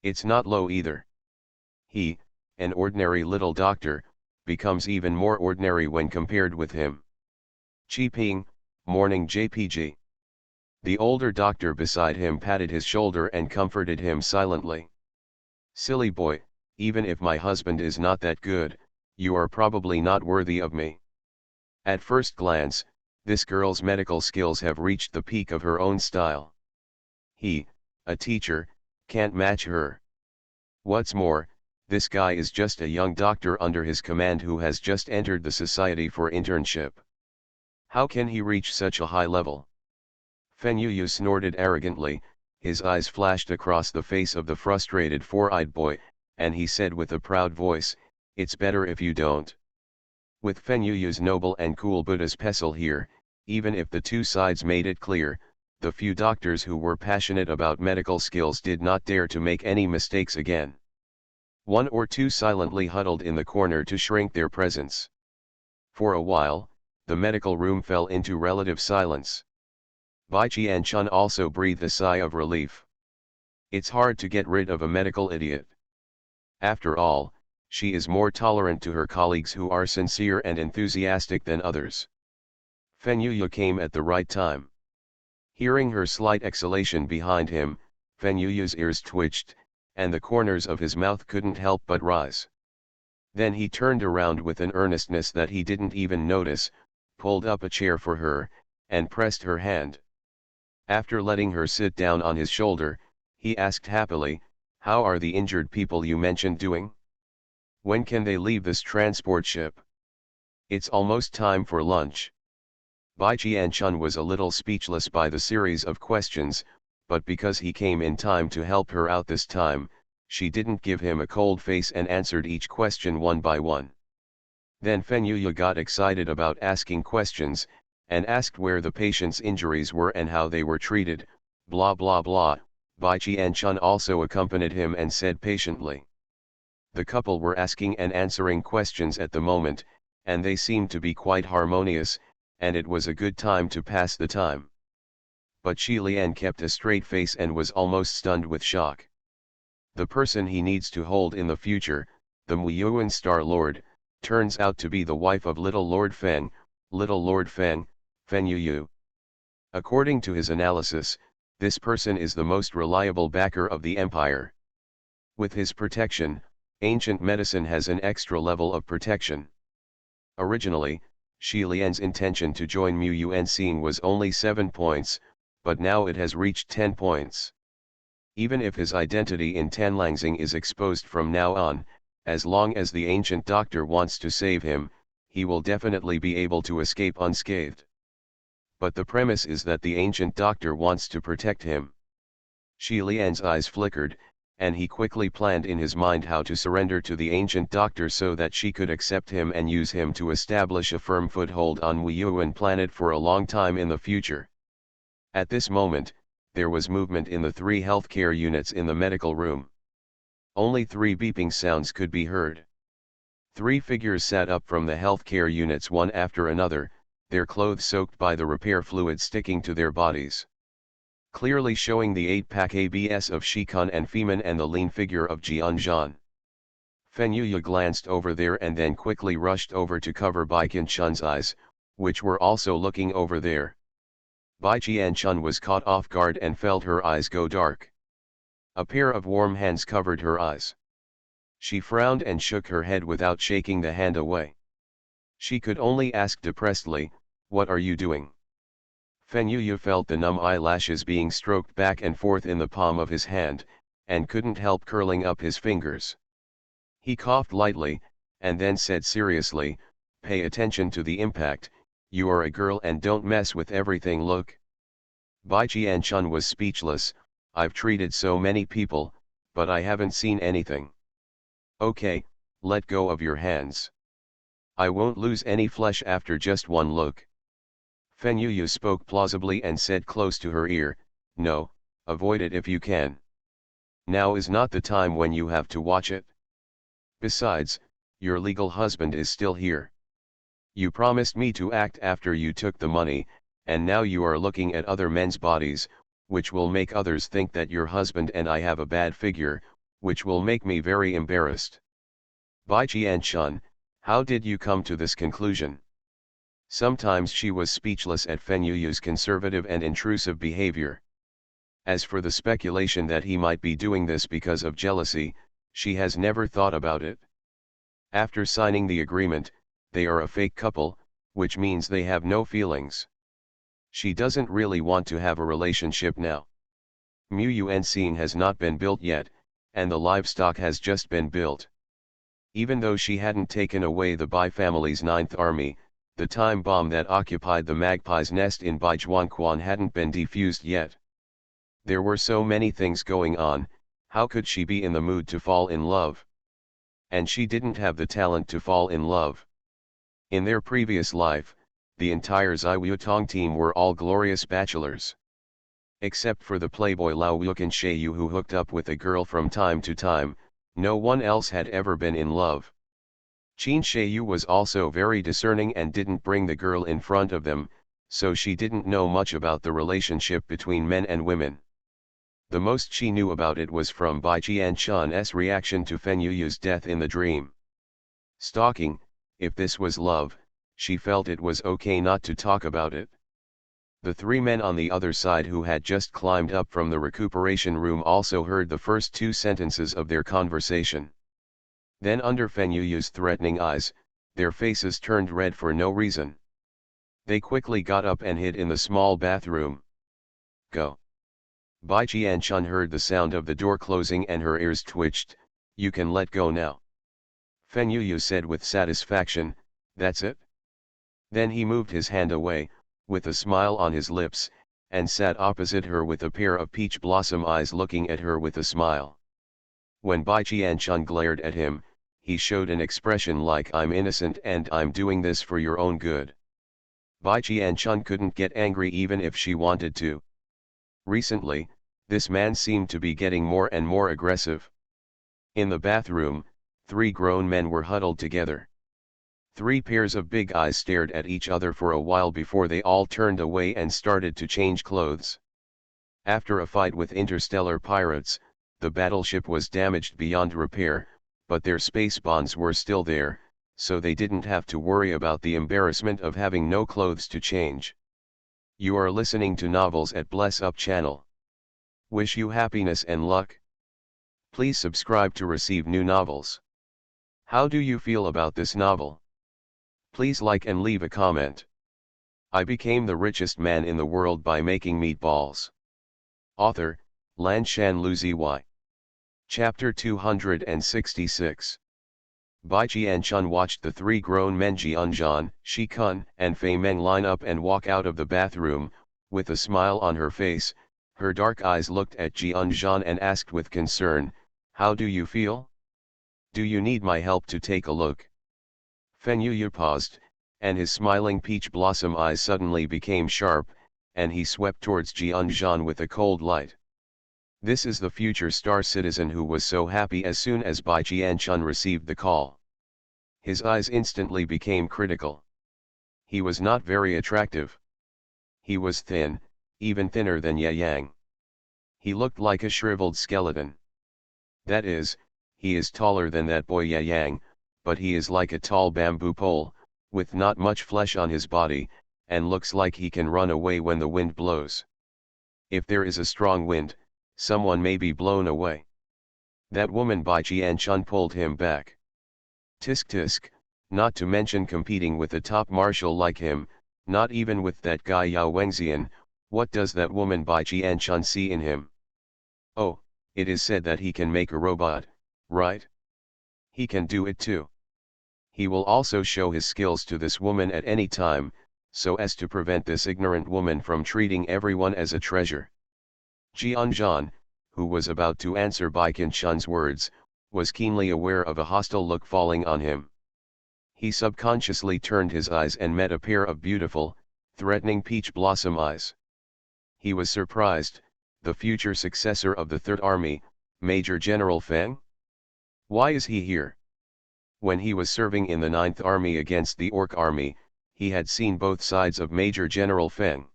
It's not low either. He, an ordinary little doctor, becomes even more ordinary when compared with him. Chi Ping, morning JPG. The older doctor beside him patted his shoulder and comforted him silently. Silly boy, even if my husband is not that good, you are probably not worthy of me. At first glance, this girl's medical skills have reached the peak of her own style. He, a teacher, can't match her. What's more, this guy is just a young doctor under his command who has just entered the society for internship. How can he reach such a high level? Fenyuyu snorted arrogantly, his eyes flashed across the face of the frustrated four-eyed boy, and he said with a proud voice, "It's better if you don't." With Fenyuyu's noble and cool Buddha's pestle here, even if the two sides made it clear, the few doctors who were passionate about medical skills did not dare to make any mistakes again. One or two silently huddled in the corner to shrink their presence. For a while, the medical room fell into relative silence. Bai Qianchun also breathed a sigh of relief. It's hard to get rid of a medical idiot. After all, she is more tolerant to her colleagues who are sincere and enthusiastic than others. Fenyuya came at the right time. Hearing her slight exhalation behind him, Fenyuya's ears twitched, and the corners of his mouth couldn't help but rise. Then he turned around with an earnestness that he didn't even notice, pulled up a chair for her, and pressed her hand. After letting her sit down on his shoulder, he asked happily, "How are the injured people you mentioned doing? When can they leave this transport ship? It's almost time for lunch." Bai Qianchun was a little speechless by the series of questions, but because he came in time to help her out this time, she didn't give him a cold face and answered each question one by one. Then Fenyuya got excited about asking questions, and asked where the patient's injuries were and how they were treated, blah blah blah. Bai Qianchun also accompanied him and said patiently. The couple were asking and answering questions at the moment, and they seemed to be quite harmonious, and it was a good time to pass the time. But Shi Lian kept a straight face and was almost stunned with shock. The person he needs to hold in the future, the Muyuan Star Lord, turns out to be the wife of Little Lord Feng, Fenyuyu. According to his analysis, this person is the most reliable backer of the empire. With his protection, ancient medicine has an extra level of protection. Originally, Shi Lian's intention to join Mu Yuan Xing was only 7 points, but now it has reached 10 points. Even if his identity in Tanlangxing is exposed from now on, as long as the ancient doctor wants to save him, he will definitely be able to escape unscathed. But the premise is that the ancient doctor wants to protect him. Shi Lian's eyes flickered, and he quickly planned in his mind how to surrender to the ancient doctor so that she could accept him and use him to establish a firm foothold on Wu Yuan planet for a long time in the future. At this moment, there was movement in the 3 healthcare units in the medical room. Only 3 beeping sounds could be heard. 3 figures sat up from the healthcare units one after another, their clothes soaked by the repair fluid sticking to their bodies. Clearly showing the 8-pack abs of Shikun and Feman and the lean figure of Jian Zhan. Fen Yuya glanced over there and then quickly rushed over to cover Bai Qianchun's eyes, which were also looking over there. Bai Qianchun was caught off guard and felt her eyes go dark. A pair of warm hands covered her eyes. She frowned and shook her head without shaking the hand away. She could only ask depressedly, "What are you doing?" Fen Yuya felt the numb eyelashes being stroked back and forth in the palm of his hand, and couldn't help curling up his fingers. He coughed lightly, and then said seriously, "Pay attention to the impact, you are a girl and don't mess with everything, look." Bai Qianchun was speechless. "I've treated so many people, but I haven't seen anything." "Okay, let go of your hands. I won't lose any flesh after just one look." Fen Yuya spoke plausibly and said close to her ear, "No, avoid it if you can. Now is not the time when you have to watch it. Besides, your legal husband is still here. You promised me to act after you took the money, and now you are looking at other men's bodies, which will make others think that your husband and I have a bad figure, which will make me very embarrassed." "Bai Qianchun, how did you come to this conclusion?" Sometimes she was speechless at Fen Yuya's conservative and intrusive behavior. As for the speculation that he might be doing this because of jealousy, she has never thought about it. After signing the agreement, they are a fake couple, which means they have no feelings. She doesn't really want to have a relationship now. Mu Yuan Xing has not been built yet, and the livestock has just been built. Even though she hadn't taken away the Bai family's 9th army, the time bomb that occupied the magpie's nest in Baijuanquan hadn't been defused yet. There were so many things going on, how could she be in the mood to fall in love? And she didn't have the talent to fall in love. In their previous life, the entire Ziwutong team were all glorious bachelors. Except for the playboy Lao Wukan Sheyu who hooked up with a girl from time to time, no one else had ever been in love. Qin Sheyu was also very discerning and didn't bring the girl in front of them, so she didn't know much about the relationship between men and women. The most she knew about it was from Bai Qianchun's reaction to Fen Yuya's death in the dream. Stalking, if this was love, she felt it was okay not to talk about it. The 3 men on the other side who had just climbed up from the recuperation room also heard the first 2 sentences of their conversation. Then under Fen Yuya's threatening eyes, their faces turned red for no reason. They quickly got up and hid in the small bathroom. "Go." Bai Qianchun heard the sound of the door closing and her ears twitched. "You can let go now." Fen Yuya said with satisfaction, "That's it?" Then he moved his hand away, with a smile on his lips, and sat opposite her with a pair of peach blossom eyes looking at her with a smile. When Bai Qianchun glared at him, he showed an expression like "I'm innocent and I'm doing this for your own good." Bai Qianchun couldn't get angry even if she wanted to. Recently, this man seemed to be getting more and more aggressive. In the bathroom, 3 grown men were huddled together. 3 pairs of big eyes stared at each other for a while before they all turned away and started to change clothes. After a fight with interstellar pirates, the battleship was damaged beyond repair, but their space bonds were still there, so they didn't have to worry about the embarrassment of having no clothes to change. You are listening to Novels at Bless Up channel. Wish you happiness and luck. Please subscribe to receive new novels. How do you feel about this novel? Please like and leave a comment. I became the richest man in the world by making meatballs. Author, Lanshan Luzi. Chapter 266. Bai Jianchun watched the three grown men Jianzhan, Shikun, and Fei Meng line up and walk out of the bathroom, with a smile on her face. Her dark eyes looked at Jianzhan and asked with concern, "How do you feel? Do you need my help to take a look?" Fen Yuyu paused, and his smiling peach blossom eyes suddenly became sharp, and he swept towards Jianzhan with a cold light. This is the future star citizen who was so happy as soon as Bai Jianchun received the call. His eyes instantly became critical. He was not very attractive. He was thin, even thinner than Ye Yang. He looked like a shriveled skeleton. That is, he is taller than that boy Ye Yang, but he is like a tall bamboo pole, with not much flesh on his body, and looks like he can run away when the wind blows. If there is a strong wind, someone may be blown away. That woman Bai Jianchun pulled him back. Tisk tisk, not to mention competing with a top marshal like him, not even with that guy Yao Wengxian. What does that woman Bai Jianchun see in him? Oh, it is said that he can make a robot, right? He can do it too. He will also show his skills to this woman at any time, so as to prevent this ignorant woman from treating everyone as a treasure. Jianzhan, who was about to answer Bai Qianchun's words, was keenly aware of a hostile look falling on him. He subconsciously turned his eyes and met a pair of beautiful, threatening peach blossom eyes. He was surprised. The future successor of the Third Army, Major General Feng? Why is he here? When he was serving in the Ninth Army against the Orc Army, he had seen both sides of Major General Feng.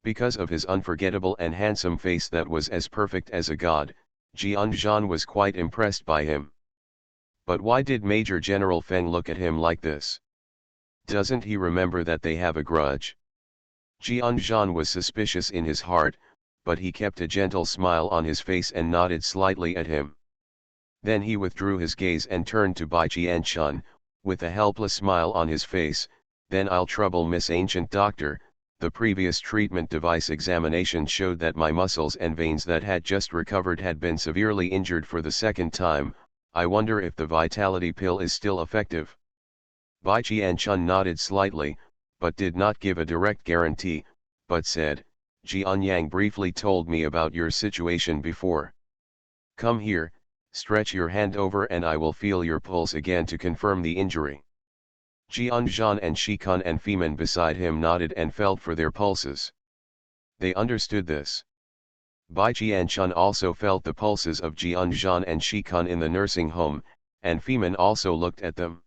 Because of his unforgettable and handsome face that was as perfect as a god, Jianzhan was quite impressed by him. But why did Major General Feng look at him like this? Doesn't he remember that they have a grudge? Jianzhan was suspicious in his heart, but he kept a gentle smile on his face and nodded slightly at him. Then he withdrew his gaze and turned to Bai Jianchun, with a helpless smile on his face. "Then I'll trouble Miss Ancient Doctor. The previous treatment device examination showed that my muscles and veins that had just recovered had been severely injured for the second time. I wonder if the vitality pill is still effective." Bai Jianchun nodded slightly, but did not give a direct guarantee, but said, "Jian Yang briefly told me about your situation before. Come here, stretch your hand over and I will feel your pulse again to confirm the injury." Jianzhan and Shikun and Femin beside him nodded and felt for their pulses. They understood this. Bai Jianchun also felt the pulses of Jianzhan and Shikun in the nursing home, and Femin also looked at them.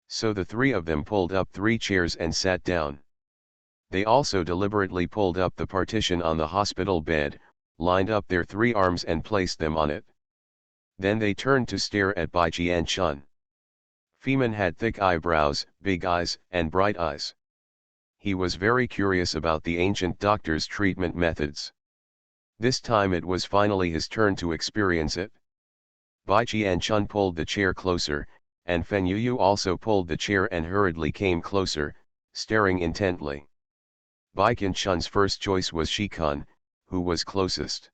So the three of them pulled up 3 chairs and sat down. They also deliberately pulled up the partition on the hospital bed, lined up their 3 arms and placed them on it. Then they turned to stare at Bai Jianchun. Femin had thick eyebrows, big eyes, and bright eyes. He was very curious about the ancient doctor's treatment methods. This time it was finally his turn to experience it. Bai Jianchun pulled the chair closer, and Fen Yuyu also pulled the chair and hurriedly came closer, staring intently. Bai Qianchun's first choice was Shikun, who was closest.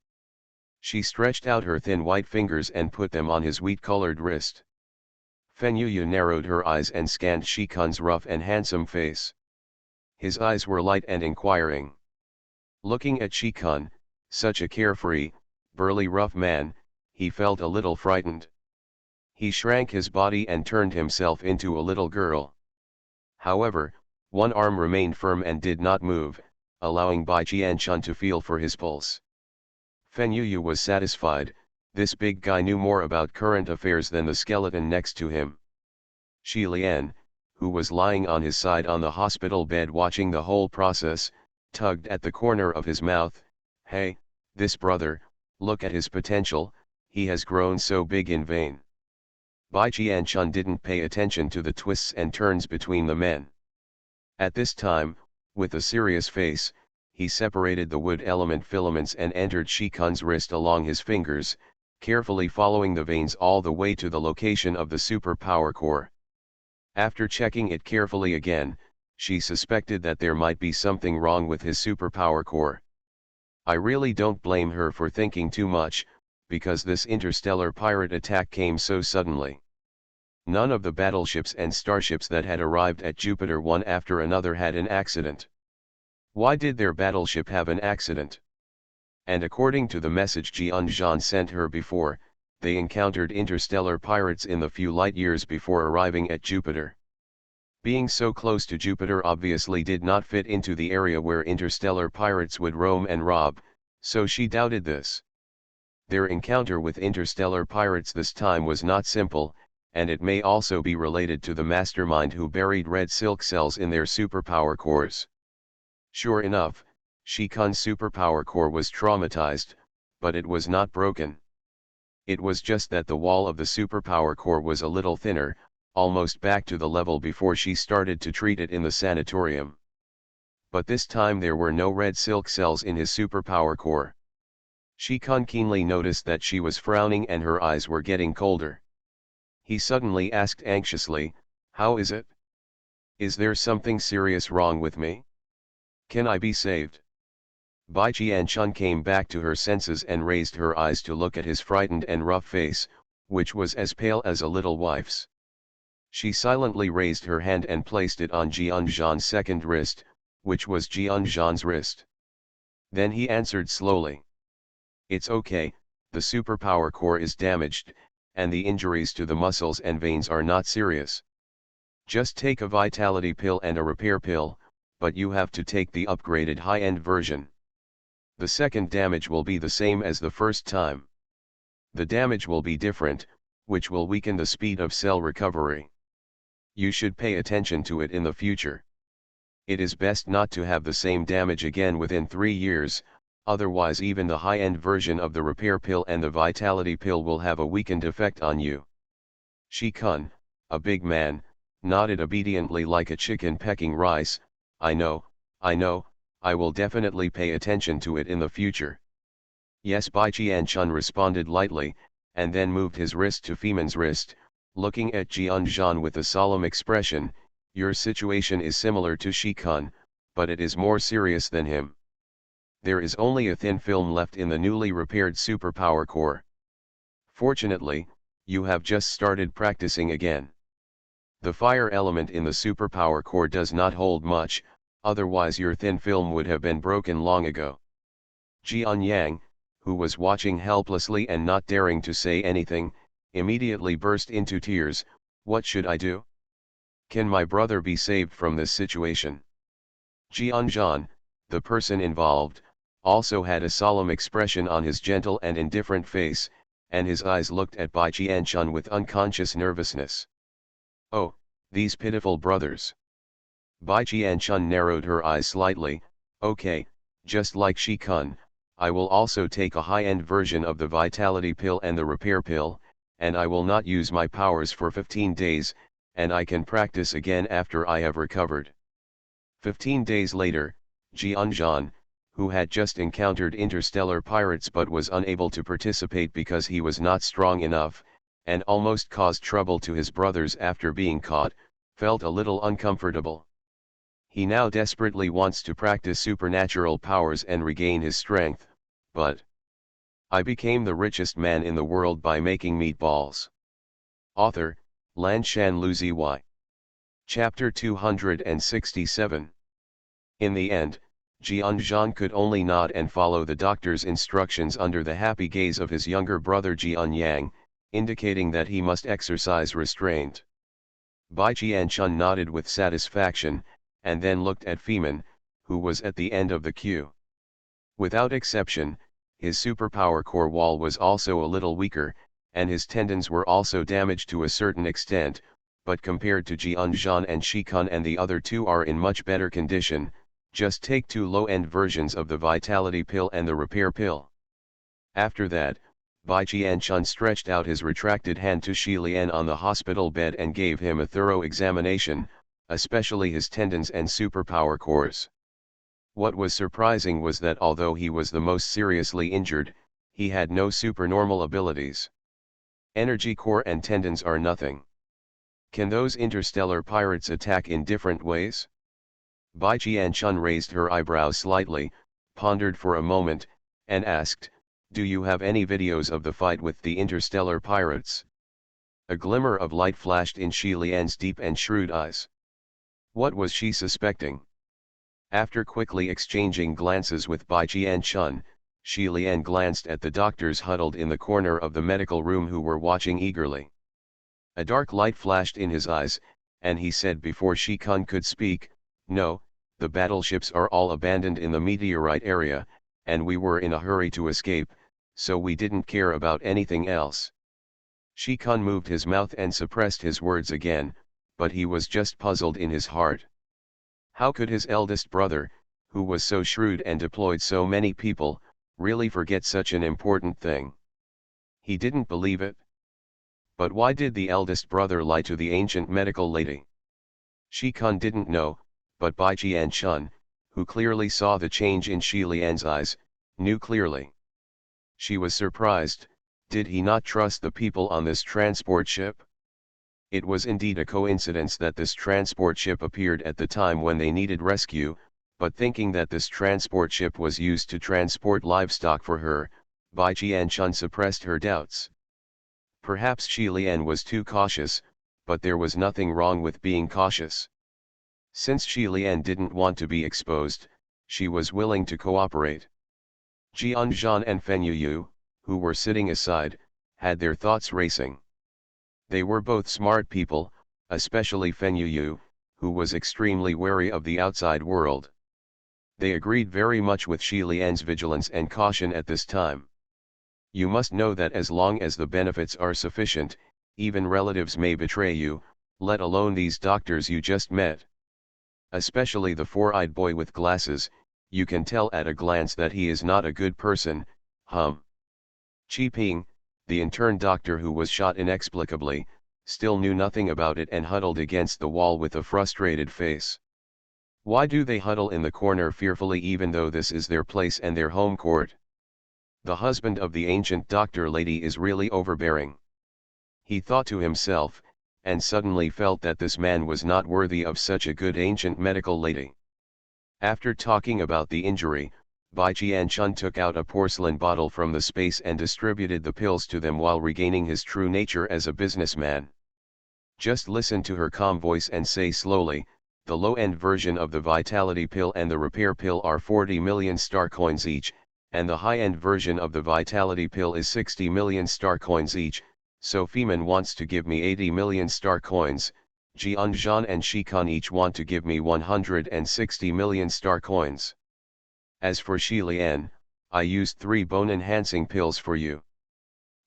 She stretched out her thin white fingers and put them on his wheat-colored wrist. Fen Yuyu narrowed her eyes and scanned Shikun's rough and handsome face. His eyes were light and inquiring. Looking at Shikun, such a carefree, burly rough man, he felt a little frightened. He shrank his body and turned himself into a little girl. However, one arm remained firm and did not move, allowing Bai Jianchun to feel for his pulse. Fen Yuyu was satisfied. This big guy knew more about current affairs than the skeleton next to him. Shi Lian, who was lying on his side on the hospital bed watching the whole process, tugged at the corner of his mouth. "Hey, this brother, look at his potential, he has grown so big in vain." Bai Jianchun didn't pay attention to the twists and turns between the men. At this time, with a serious face, he separated the wood element filaments and entered Shikun's wrist along his fingers, carefully following the veins all the way to the location of the superpower core. After checking it carefully again, she suspected that there might be something wrong with his superpower core. I really don't blame her for thinking too much, because this interstellar pirate attack came so suddenly. None of the battleships and starships that had arrived at Jupiter one after another had an accident. Why did their battleship have an accident? And according to the message Jian sent her before, they encountered interstellar pirates in the few light years before arriving at Jupiter. Being so close to Jupiter obviously did not fit into the area where interstellar pirates would roam and rob, so she doubted this. Their encounter with interstellar pirates this time was not simple, and it may also be related to the mastermind who buried red silk cells in their superpower cores. Sure enough, Shikun's superpower core was traumatized, but it was not broken. It was just that the wall of the superpower core was a little thinner, almost back to the level before she started to treat it in the sanatorium. But this time there were no red silk cells in his superpower core. Shikun keenly noticed that she was frowning and her eyes were getting colder. He suddenly asked anxiously, "How is it? Is there something serious wrong with me? Can I be saved?" Bai Jianchun came back to her senses and raised her eyes to look at his frightened and rough face, which was as pale as a little wife's. She silently raised her hand and placed it on Jianzhan's second wrist, which was Jianzhan's wrist. Then he answered slowly. "It's okay, the superpower core is damaged, and the injuries to the muscles and veins are not serious. Just take a vitality pill and a repair pill, but you have to take the upgraded high-end version. The second damage will be the same as the first time. The damage will be different, which will weaken the speed of cell recovery. You should pay attention to it in the future. It is best not to have the same damage again within 3 years, otherwise even the high-end version of the repair pill and the vitality pill will have a weakened effect on you." Shikun, a big man, nodded obediently like a chicken pecking rice. I know, I will definitely pay attention to it in the future." "Yes," Bai Jianchun responded lightly, and then moved his wrist to Feman's wrist, looking at Jianzhan with a solemn expression. "Your situation is similar to Shikun, but it is more serious than him. There is only a thin film left in the newly repaired superpower core. Fortunately, you have just started practicing again. The fire element in the superpower core does not hold much, otherwise your thin film would have been broken long ago." Jian Yang, who was watching helplessly and not daring to say anything, immediately burst into tears. "What should I do? Can my brother be saved from this situation?" Jianzhan, the person involved, also had a solemn expression on his gentle and indifferent face, and his eyes looked at Bai Jianchun with unconscious nervousness. "Oh, these pitiful brothers." Bai Jianchun narrowed her eyes slightly. "Okay, just like Shikun, I will also take a high-end version of the vitality pill and the repair pill, and I will not use my powers for 15 days, and I can practice again after I have recovered." 15 days later, Jianzhan, who had just encountered interstellar pirates but was unable to participate because he was not strong enough, and almost caused trouble to his brothers after being caught, felt a little uncomfortable. He now desperately wants to practice supernatural powers and regain his strength, but I became the richest man in the world by making meatballs. Author, Lanshan Luziy. Chapter 267. In the end, Jianzhan could only nod and follow the doctor's instructions under the happy gaze of his younger brother Jian Yang, indicating that he must exercise restraint. Bai Jianchun nodded with satisfaction, and then looked at Feman, who was at the end of the queue. Without exception, his superpower core wall was also a little weaker, and his tendons were also damaged to a certain extent, but compared to Jianzhan and Shikun and the other two are in much better condition. Just take 2 low-end versions of the vitality pill and the repair pill. After that, Bai Jianchun stretched out his retracted hand to Shi Lian on the hospital bed and gave him a thorough examination, especially his tendons and superpower cores. What was surprising was that although he was the most seriously injured, he had no supernormal abilities. Energy core and tendons are nothing. Can those interstellar pirates attack in different ways? Bai Jian-chun raised her eyebrows slightly, pondered for a moment, and asked, "Do you have any videos of the fight with the interstellar pirates?" A glimmer of light flashed in Shi Lian's deep and shrewd eyes. What was she suspecting? After quickly exchanging glances with Bai Jian-chun, Shi Lian glanced at the doctors huddled in the corner of the medical room who were watching eagerly. A dark light flashed in his eyes, and he said before Shi Kun could speak, "No, the battleships are all abandoned in the meteorite area, and we were in a hurry to escape, so we didn't care about anything else." Shi Kun moved his mouth and suppressed his words again, but he was just puzzled in his heart. How could his eldest brother, who was so shrewd and deployed so many people, really forget such an important thing? He didn't believe it. But why did the eldest brother lie to the ancient medical lady? Shi Kun didn't know, but Bai Jian-chun, who clearly saw the change in Shi Lian's eyes, knew clearly. She was surprised. Did he not trust the people on this transport ship? It was indeed a coincidence that this transport ship appeared at the time when they needed rescue, but thinking that this transport ship was used to transport livestock for her, Bai Jian-chun suppressed her doubts. Perhaps Shi Lian was too cautious, but there was nothing wrong with being cautious. Since Shi Lian didn't want to be exposed, she was willing to cooperate. Jian Zhan and Fen Yuyu, who were sitting aside, had their thoughts racing. They were both smart people, especially Fen Yuyu, who was extremely wary of the outside world. They agreed very much with Shi Lian's vigilance and caution at this time. You must know that as long as the benefits are sufficient, even relatives may betray you, let alone these doctors you just met. Especially the four-eyed boy with glasses, you can tell at a glance that he is not a good person. Qi Ping, the intern doctor who was shot inexplicably, still knew nothing about it and huddled against the wall with a frustrated face. Why do they huddle in the corner fearfully even though this is their place and their home court? The husband of the ancient doctor lady is really overbearing. He thought to himself, and suddenly felt that this man was not worthy of such a good ancient medical lady. After talking about the injury, Bai Jian-chun took out a porcelain bottle from the space and distributed the pills to them while regaining his true nature as a businessman. Just listen to her calm voice and say slowly, "The low-end version of the vitality pill and the repair pill are 40 million star coins each, and the high-end version of the vitality pill is 60 million star coins each, so Feman wants to give me 80 million star coins, Jian Zhan and Shi Kun each want to give me 160 million star coins. As for Shi Lian, I used 3 bone-enhancing pills for you.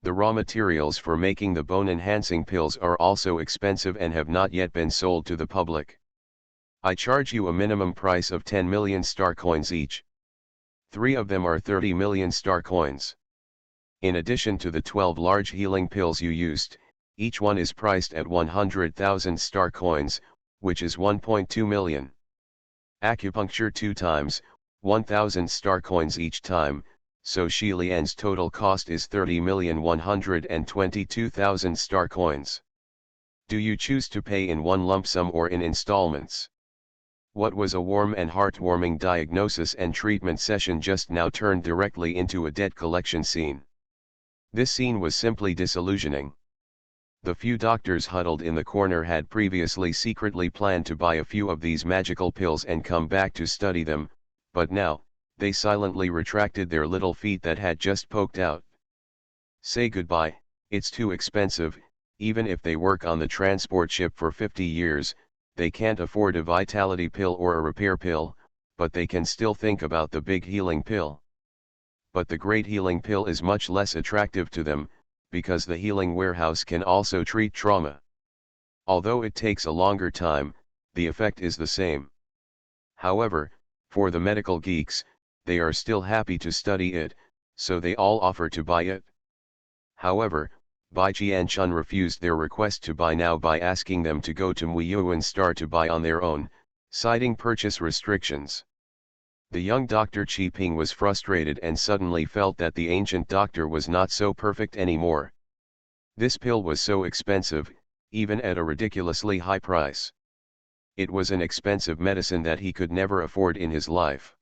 The raw materials for making the bone-enhancing pills are also expensive and have not yet been sold to the public. I charge you a minimum price of 10 million star coins each. 3 of them are 30 million star coins. In addition to the 12 large healing pills you used, each one is priced at 100,000 star coins, which is 1.2 million. Acupuncture 2 times, 1,000 star coins each time, so Shi Lian's total cost is 30,122,000 star coins. Do you choose to pay in one lump sum or in installments? What was a warm and heartwarming diagnosis and treatment session just now turned directly into a debt collection scene. This scene was simply disillusioning. The few doctors huddled in the corner had previously secretly planned to buy a few of these magical pills and come back to study them, but now, they silently retracted their little feet that had just poked out. Say goodbye, it's too expensive. Even if they work on the transport ship for 50 years, they can't afford a vitality pill or a repair pill, but they can still think about the big healing pill. But the great healing pill is much less attractive to them, because the healing warehouse can also treat trauma. Although it takes a longer time, the effect is the same. However, for the medical geeks, they are still happy to study it, so they all offer to buy it. However, Bai Jian-chun refused their request to buy now by asking them to go to Muiyuan Star to buy on their own, citing purchase restrictions. The young Dr. Qi Ping was frustrated and suddenly felt that the ancient doctor was not so perfect anymore. This pill was so expensive, even at a ridiculously high price. It was an expensive medicine that he could never afford in his life.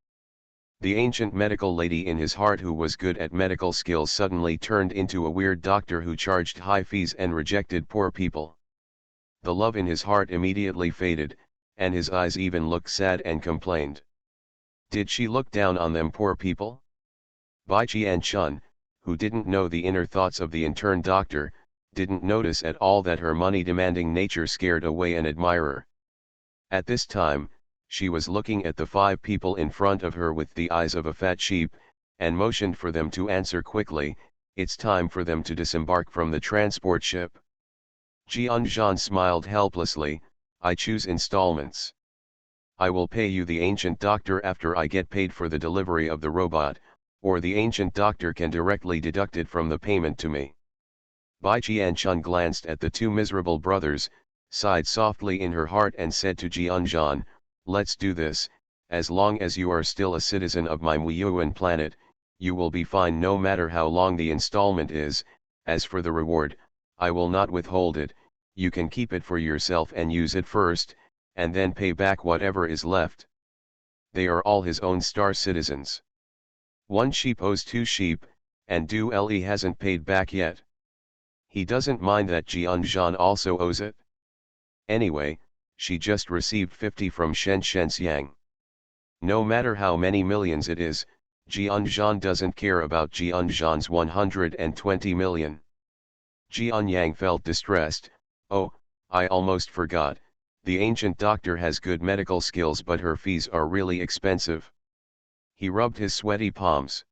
The ancient medical lady in his heart who was good at medical skills suddenly turned into a weird doctor who charged high fees and rejected poor people. The love in his heart immediately faded, and his eyes even looked sad and complained. Did she look down on them poor people? Bai Qian-chun, who didn't know the inner thoughts of the intern doctor, didn't notice at all that her money-demanding nature scared away an admirer. At this time, she was looking at the 5 people in front of her with the eyes of a fat sheep, and motioned for them to answer quickly. It's time for them to disembark from the transport ship. Jianzhan smiled helplessly. I choose installments. I will pay you the ancient doctor after I get paid for the delivery of the robot, or the ancient doctor can directly deduct it from the payment to me. Bai Qian-chun glanced at the 2 miserable brothers, sighed softly in her heart and said to Jianzhan, let's do this. As long as you are still a citizen of my Muyuan planet, you will be fine no matter how long the installment is. As for the reward, I will not withhold it. You can keep it for yourself and use it first, and then pay back whatever is left. They are all his own star citizens. 1 sheep owes 2 sheep, and Du Li hasn't paid back yet. He doesn't mind that Jianzhan also owes it. Anyway, she just received 50 from Shen Shenxiang. No matter how many millions it is, Jianzhan doesn't care about Jianzhan's 120 million. Jianyang felt distressed. Oh, I almost forgot, the ancient doctor has good medical skills but her fees are really expensive. He rubbed his sweaty palms.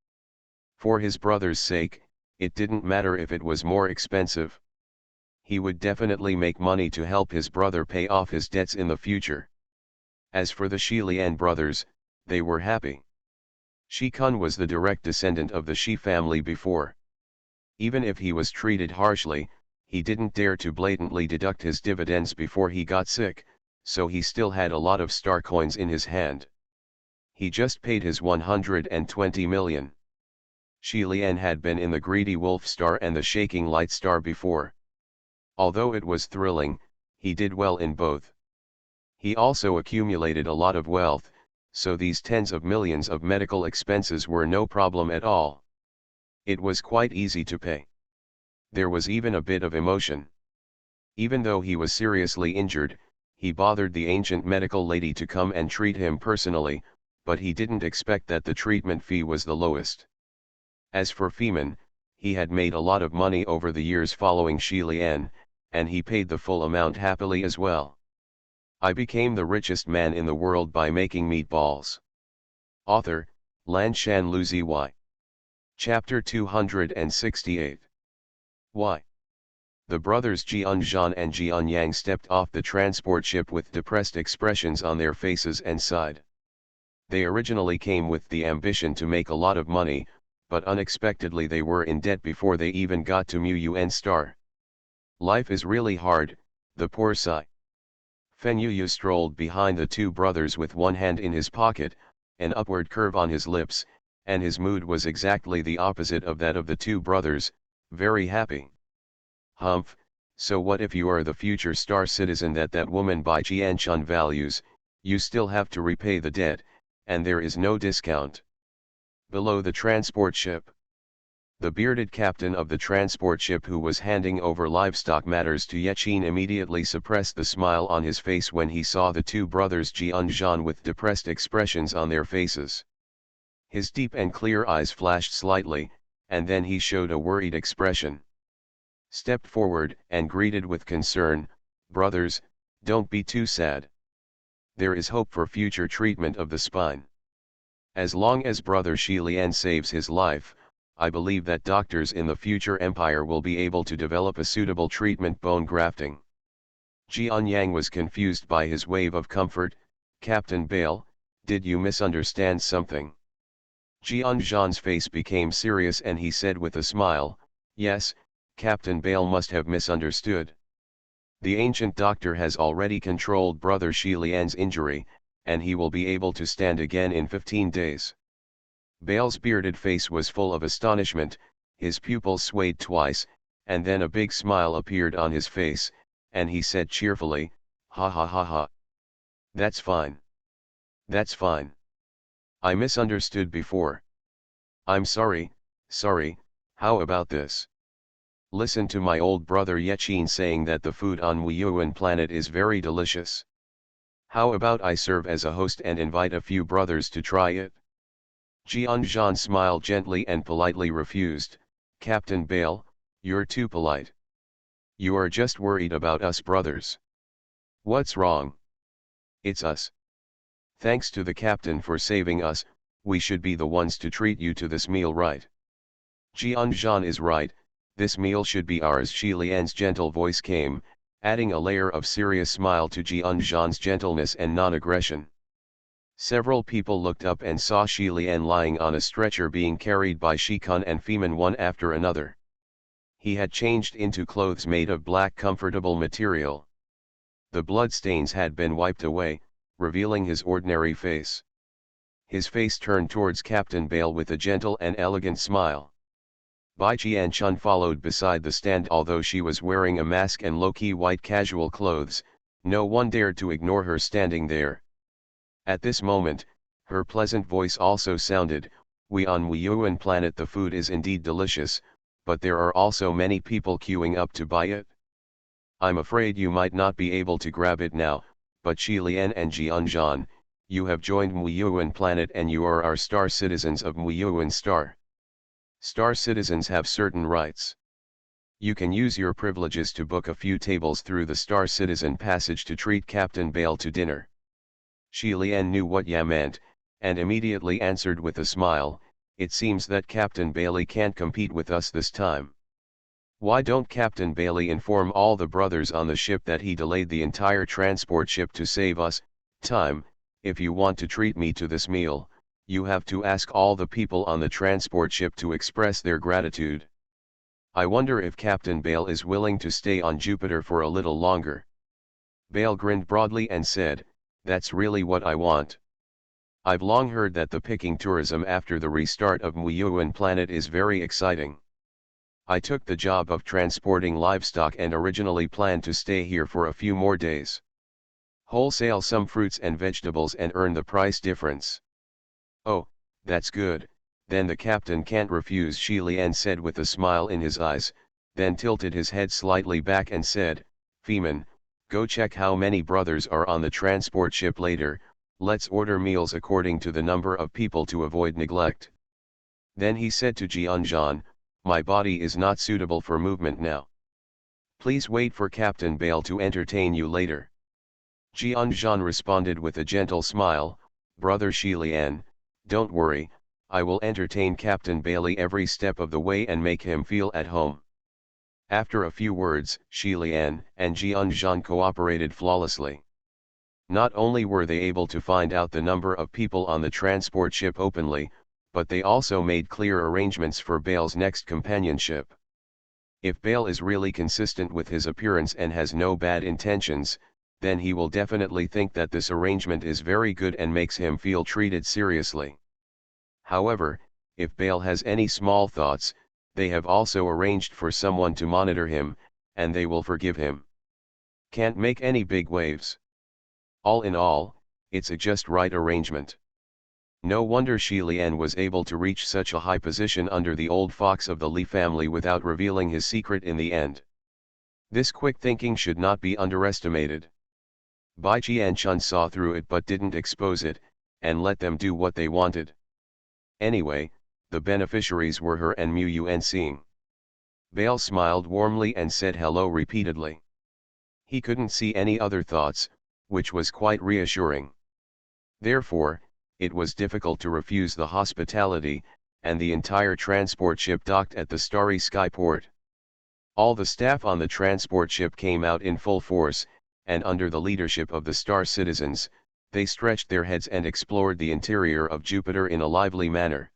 For his brother's sake, it didn't matter if it was more expensive. He would definitely make money to help his brother pay off his debts in the future. As for the Shilian brothers, they were happy. Shi Kun was the direct descendant of the Shi family before. Even if he was treated harshly, he didn't dare to blatantly deduct his dividends before he got sick, so he still had a lot of star coins in his hand. He just paid his 120 million. Shi Lian had been in the Greedy Wolf Star and the Shaking Light Star before. Although it was thrilling, he did well in both. He also accumulated a lot of wealth, so these tens of millions of medical expenses were no problem at all. It was quite easy to pay. There was even a bit of emotion. Even though he was seriously injured, he bothered the ancient medical lady to come and treat him personally, but he didn't expect that the treatment fee was the lowest. As for Feman, he had made a lot of money over the years following Shi Lian, and he paid the full amount happily as well. I became the richest man in the world by making meatballs. Author, Lanshan Luzi Y. Chapter 268. Why? The brothers Jianzhan and Jianyang stepped off the transport ship with depressed expressions on their faces and sighed. They originally came with the ambition to make a lot of money, but unexpectedly they were in debt before they even got to Muyuan Star. Life is really hard, the poor sigh. Fen Yuyu strolled behind the 2 brothers with one hand in his pocket, an upward curve on his lips, and his mood was exactly the opposite of that of the 2 brothers, very happy. Humph, so what if you are the future star citizen that woman Bai Qian-chun values, you still have to repay the debt, and there is no discount. Below the transport ship. The bearded captain of the transport ship who was handing over livestock matters to Yechin immediately suppressed the smile on his face when he saw the 2 brothers Jianzhan with depressed expressions on their faces. His deep and clear eyes flashed slightly, and then he showed a worried expression. Stepped forward and greeted with concern, brothers, don't be too sad. There is hope for future treatment of the spine. As long as brother Shi Lian saves his life, I believe that doctors in the future empire will be able to develop a suitable treatment bone grafting. Jianyang was confused by his wave of comfort. Captain Bale, did you misunderstand something? Jianzhan's face became serious and he said with a smile, yes, Captain Bale must have misunderstood. The ancient doctor has already controlled brother Shi Lian's injury, and he will be able to stand again in 15 days. Bale's bearded face was full of astonishment, his pupils swayed twice, and then a big smile appeared on his face, and he said cheerfully, "Ha ha ha ha. That's fine. That's fine. I misunderstood before. I'm sorry, how about this? Listen to my old brother Yechin saying that the food on Muyuan planet is very delicious. How about I serve as a host and invite a few brothers to try it?" Jianzhan smiled gently and politely refused, "Captain Bale, you're too polite. You are just worried about us brothers. What's wrong? It's us. Thanks to the captain for saving us, we should be the ones to treat you to this meal, right? Jianzhan is right, this meal should be ours." Shi Lian's gentle voice came, adding a layer of serious smile to Jianzhan's gentleness and non-aggression. Several people looked up and saw Shi Lian lying on a stretcher being carried by Shikun and Feman one after another. He had changed into clothes made of black comfortable material. The bloodstains had been wiped away, revealing his ordinary face. His face turned towards Captain Bale with a gentle and elegant smile. Bai Jianchun followed beside the stand. Although she was wearing a mask and low-key white casual clothes, no one dared to ignore her standing there. At this moment, her pleasant voice also sounded, "We on Muyuan planet, the food is indeed delicious, but there are also many people queuing up to buy it. I'm afraid you might not be able to grab it now, but Shi Lian and Jianzhan, you have joined Muyuan planet and you are our star citizens of Muyuan star. Star citizens have certain rights. You can use your privileges to book a few tables through the Star Citizen Passage to treat Captain Bale to dinner." Shi Lian knew what Ya meant, and immediately answered with a smile, "It seems that Captain Bailey can't compete with us this time. Why don't Captain Bailey inform all the brothers on the ship that he delayed the entire transport ship to save us time? If you want to treat me to this meal, you have to ask all the people on the transport ship to express their gratitude. I wonder if Captain Bale is willing to stay on Jupiter for a little longer." Bale grinned broadly and said, "That's really what I want. I've long heard that the picking tourism after the restart of Muyuan planet is very exciting. I took the job of transporting livestock and originally planned to stay here for a few more days. Wholesale some fruits and vegetables and earn the price difference." "Oh, that's good, then the captain can't refuse," Shi Lian said with a smile in his eyes, then tilted his head slightly back and said, "Feman, go check how many brothers are on the transport ship later, let's order meals according to the number of people to avoid neglect." Then he said to Jianzhan, "My body is not suitable for movement now. Please wait for Captain Bale to entertain you later." Jianzhan responded with a gentle smile, "Brother Shi Lian, don't worry, I will entertain Captain Bailey every step of the way and make him feel at home." After a few words, Shi Lian and Jianzhan cooperated flawlessly. Not only were they able to find out the number of people on the transport ship openly, but they also made clear arrangements for Bale's next companionship. If Bale is really consistent with his appearance and has no bad intentions, then he will definitely think that this arrangement is very good and makes him feel treated seriously. However, if Bale has any small thoughts, they have also arranged for someone to monitor him, and they will forgive him. Can't make any big waves. All in all, it's a just right arrangement. No wonder Shi Lian was able to reach such a high position under the old fox of the Li family without revealing his secret in the end. This quick thinking should not be underestimated. Bai Jianchun saw through it but didn't expose it, and let them do what they wanted. Anyway, the beneficiaries were her and Mu Yuan-Xing. Bale smiled warmly and said hello repeatedly. He couldn't see any other thoughts, which was quite reassuring. Therefore, it was difficult to refuse the hospitality, and the entire transport ship docked at the starry skyport. All the staff on the transport ship came out in full force, and under the leadership of the star citizens, they stretched their heads and explored the interior of Jupiter in a lively manner.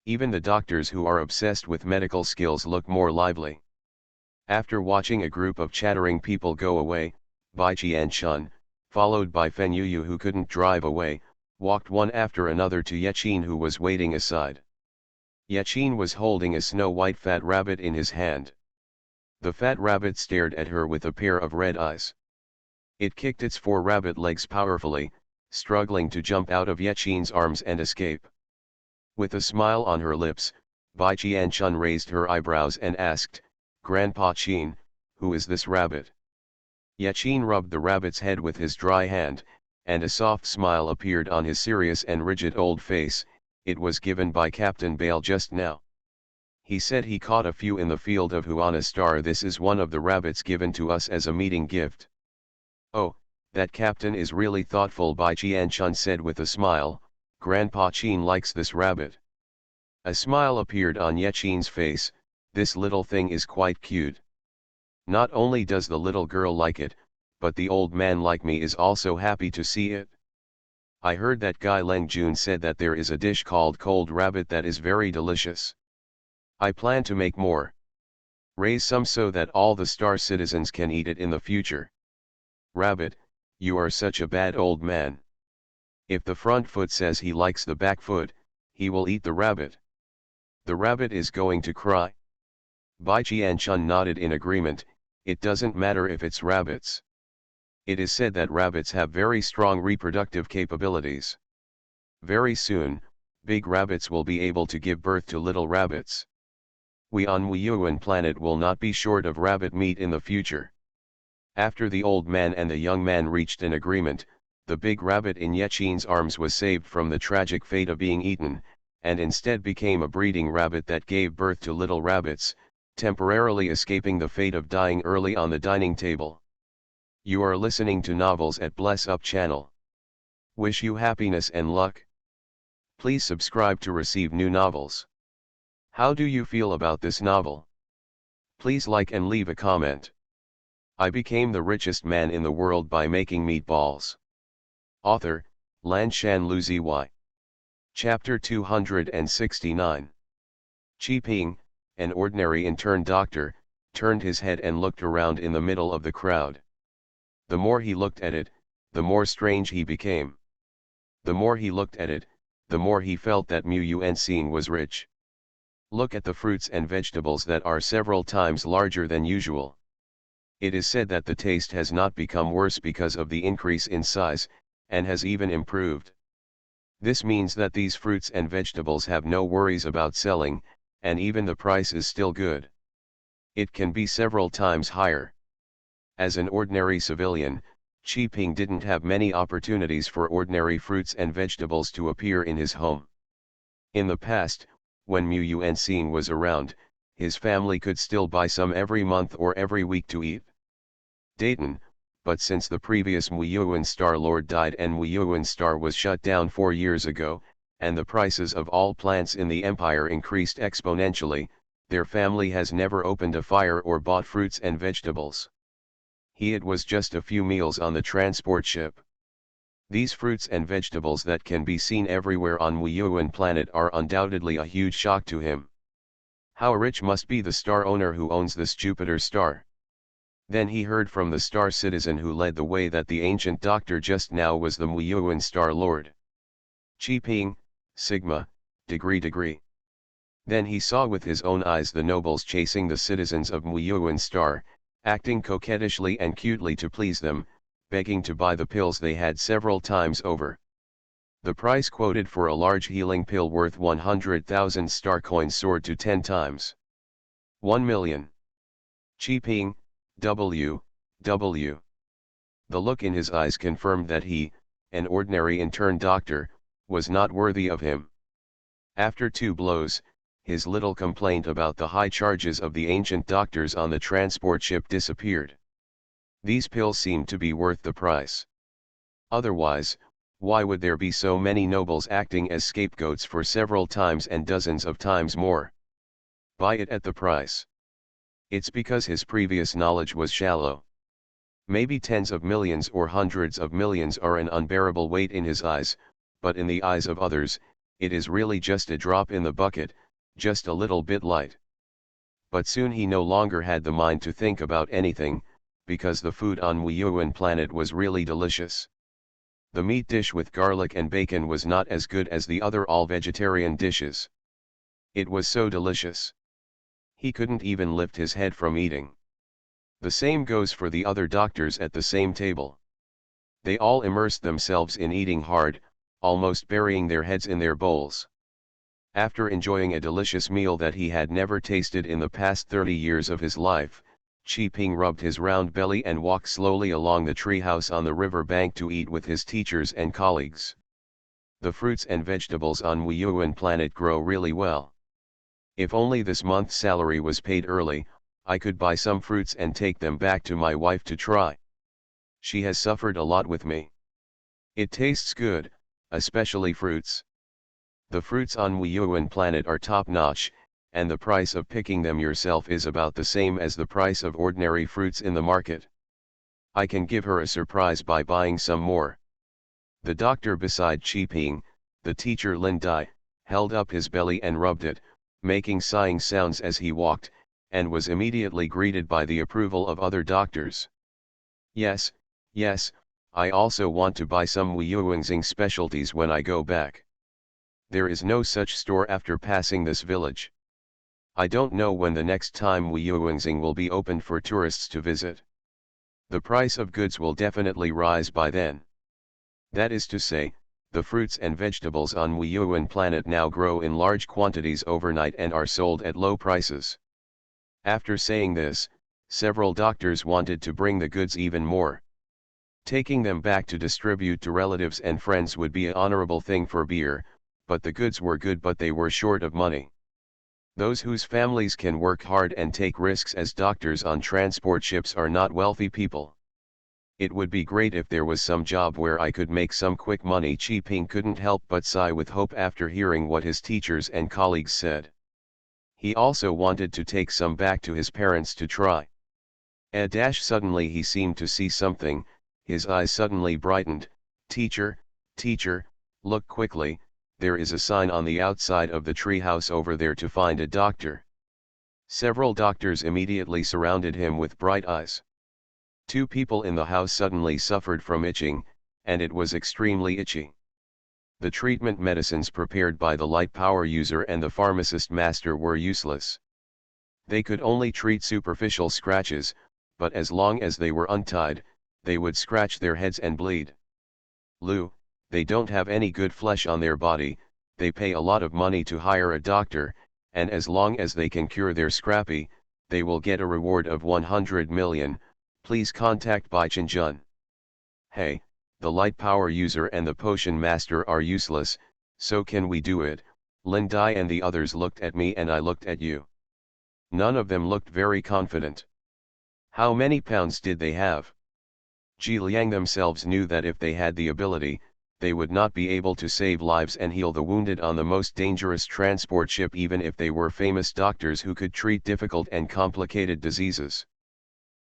Even the doctors who are obsessed with medical skills look more lively. After watching a group of chattering people go away, Bai Jianchun, followed by Fen Yuyu who couldn't drive away, walked one after another to Yechin who was waiting aside. Yechin was holding a snow-white fat rabbit in his hand. The fat rabbit stared at her with a pair of red eyes. It kicked its 4 rabbit legs powerfully, struggling to jump out of Yechin's arms and escape. With a smile on her lips, Bai Qianchun raised her eyebrows and asked, "Grandpa Qin, who is this rabbit?" Yechin rubbed the rabbit's head with his dry hand, and a soft smile appeared on his serious and rigid old face. "It was given by Captain Bale just now. He said he caught a few in the field of Huana Star. This is one of the rabbits given to us as a meeting gift." "Oh, that captain is really thoughtful," Bai Qianchun said with a smile. "Grandpa Qin likes this rabbit." A smile appeared on Yechin's face. "This little thing is quite cute. Not only does the little girl like it, but the old man like me is also happy to see it. I heard that Guy Lengjun said that there is a dish called cold rabbit that is very delicious. I plan to make more. Raise some so that all the star citizens can eat it in the future." "Rabbit, you are such a bad old man. If the front foot says he likes the back foot, he will eat the rabbit. The rabbit is going to cry." Bai Qianchun nodded in agreement. "It doesn't matter if it's rabbits. It is said that rabbits have very strong reproductive capabilities. Very soon, big rabbits will be able to give birth to little rabbits. We on Wuyuan planet will not be short of rabbit meat in the future." After the old man and the young man reached an agreement, the big rabbit in Yechin's arms was saved from the tragic fate of being eaten, and instead became a breeding rabbit that gave birth to little rabbits, temporarily escaping the fate of dying early on the dining table. You are listening to Novels at Bless Up channel. Wish you happiness and luck. Please subscribe to receive new novels. How do you feel about this novel? Please like and leave a comment. I became the richest man in the world by making meatballs. Author, Lan Shan Lu Zy. Chapter 269. Qi Ping, an ordinary intern doctor, turned his head and looked around in the middle of the crowd. The more he looked at it, the more strange he became. The more he looked at it, the more he felt that Mu Yuan was rich. Look at the fruits and vegetables that are several times larger than usual. It is said that the taste has not become worse because of the increase in size, and has even improved. This means that these fruits and vegetables have no worries about selling, and even the price is still good. It can be several times higher. As an ordinary civilian, Qi Ping didn't have many opportunities for ordinary fruits and vegetables to appear in his home. In the past, when Mu Yuan was around, his family could still buy some every month or every week to eat. Dayton, but since the previous Mu Yuan Star Lord died and Mu Yuan Star was shut down 4 years ago, and the prices of all plants in the empire increased exponentially, their family has never opened a fire or bought fruits and vegetables. It was just a few meals on the transport ship. These fruits and vegetables that can be seen everywhere on Wuyuan planet are undoubtedly a huge shock to him. How rich must be the star owner who owns this Jupiter star? Then he heard from the star citizen who led the way that the ancient doctor just now was the Wuyuan star lord. Qi Ping, Sigma, degree. Then he saw with his own eyes the nobles chasing the citizens of Wuyuan star, acting coquettishly and cutely to please them, begging to buy the pills they had several times over. The price quoted for a large healing pill worth 100,000 star coins soared to 10 times. 1 million. Qi Ping, W. The look in his eyes confirmed that he, an ordinary intern doctor, was not worthy of him. After 2 blows, his little complaint about the high charges of the ancient doctors on the transport ship disappeared. These pills seemed to be worth the price. Otherwise, why would there be so many nobles acting as scapegoats for several times and dozens of times more? Buy it at the price. It's because his previous knowledge was shallow. Maybe tens of millions or hundreds of millions are an unbearable weight in his eyes, but in the eyes of others, it is really just a drop in the bucket, just a little bit light. But soon he no longer had the mind to think about anything, because the food on Wuyuan planet was really delicious. The meat dish with garlic and bacon was not as good as the other all-vegetarian dishes. It was so delicious. He couldn't even lift his head from eating. The same goes for the other doctors at the same table. They all immersed themselves in eating hard, almost burying their heads in their bowls. After enjoying a delicious meal that he had never tasted in the past 30 years of his life, Chi Ping rubbed his round belly and walked slowly along the treehouse on the river bank to eat with his teachers and colleagues. The fruits and vegetables on Wuyuan planet grow really well. If only this month's salary was paid early, I could buy some fruits and take them back to my wife to try. She has suffered a lot with me. It tastes good, especially fruits. The fruits on Wuyuan planet are top-notch, and the price of picking them yourself is about the same as the price of ordinary fruits in the market. I can give her a surprise by buying some more. The doctor beside Chi Ping, the teacher Lin Dai, held up his belly and rubbed it, making sighing sounds as he walked, and was immediately greeted by the approval of other doctors. Yes, I also want to buy some Wuyuanxing specialties when I go back. There is no such store after passing this village. I don't know when the next time Wuyuanxing will be opened for tourists to visit. The price of goods will definitely rise by then. That is to say, the fruits and vegetables on Wuyuan planet now grow in large quantities overnight and are sold at low prices. After saying this, several doctors wanted to bring the goods even more. Taking them back to distribute to relatives and friends would be an honorable thing for beer, but the goods were good but they were short of money. Those whose families can work hard and take risks as doctors on transport ships are not wealthy people. It would be great if there was some job where I could make some quick money. Chi Ping couldn't help but sigh with hope after hearing what his teachers and colleagues said. He also wanted to take some back to his parents to try. Suddenly he seemed to see something, his eyes suddenly brightened. Teacher, look quickly, there is a sign on the outside of the treehouse over there to find a doctor. Several doctors immediately surrounded him with bright eyes. 2 people in the house suddenly suffered from itching, and it was extremely itchy. The treatment medicines prepared by the light power user and the pharmacist master were useless. They could only treat superficial scratches, but as long as they were untied, they would scratch their heads and bleed. Lu, they don't have any good flesh on their body, they pay a lot of money to hire a doctor, and as long as they can cure their scrappy, they will get a reward of 100 million, please contact Bai Chenjun. Hey, the light power user and the potion master are useless, so can we do it? Lin Dai and the others looked at me and I looked at you. None of them looked very confident. How many pounds did they have? Ji Liang themselves knew that if they had the ability, they would not be able to save lives and heal the wounded on the most dangerous transport ship even if they were famous doctors who could treat difficult and complicated diseases.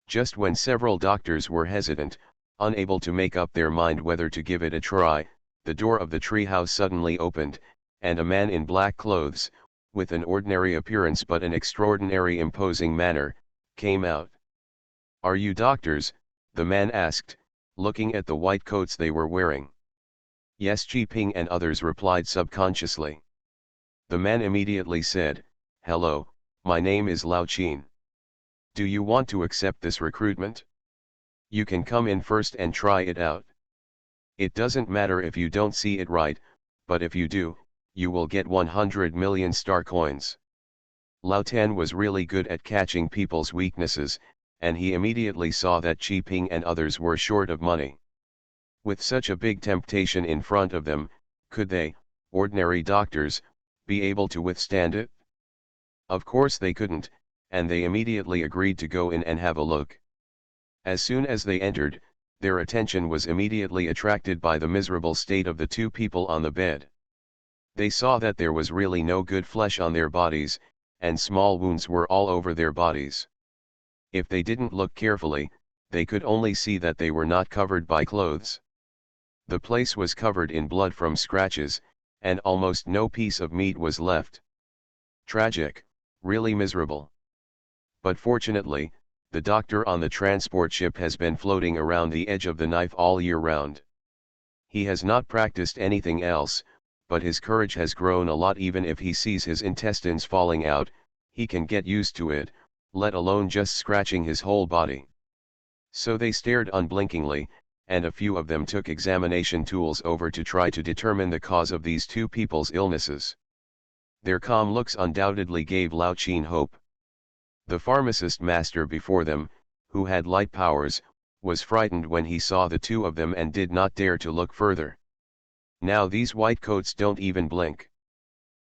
Just when several doctors were hesitant, unable to make up their mind whether to give it a try, the door of the treehouse suddenly opened, and a man in black clothes, with an ordinary appearance but an extraordinary imposing manner, came out. Are you doctors? The man asked, looking at the white coats they were wearing. Yes, Chi Ping and others replied subconsciously. The man immediately said, hello, my name is Lao Qin. Do you want to accept this recruitment? You can come in first and try it out. It doesn't matter if you don't see it right, but if you do, you will get 100 million star coins. Lao Tan was really good at catching people's weaknesses, and he immediately saw that Chi Ping and others were short of money. With such a big temptation in front of them, could they, ordinary doctors, be able to withstand it? Of course they couldn't, and they immediately agreed to go in and have a look. As soon as they entered, their attention was immediately attracted by the miserable state of the 2 people on the bed. They saw that there was really no good flesh on their bodies, and small wounds were all over their bodies. If they didn't look carefully, they could only see that they were not covered by clothes. The place was covered in blood from scratches, and almost no piece of meat was left. Tragic, really miserable. But fortunately, the doctor on the transport ship has been floating around the edge of the knife all year round. He has not practiced anything else, but his courage has grown a lot. Even if he sees his intestines falling out, he can get used to it, let alone just scratching his whole body. So they stared unblinkingly, and a few of them took examination tools over to try to determine the cause of these two people's illnesses. Their calm looks undoubtedly gave Lao Qin hope. The pharmacist master before them, who had light powers, was frightened when he saw the two of them and did not dare to look further. Now these white coats don't even blink.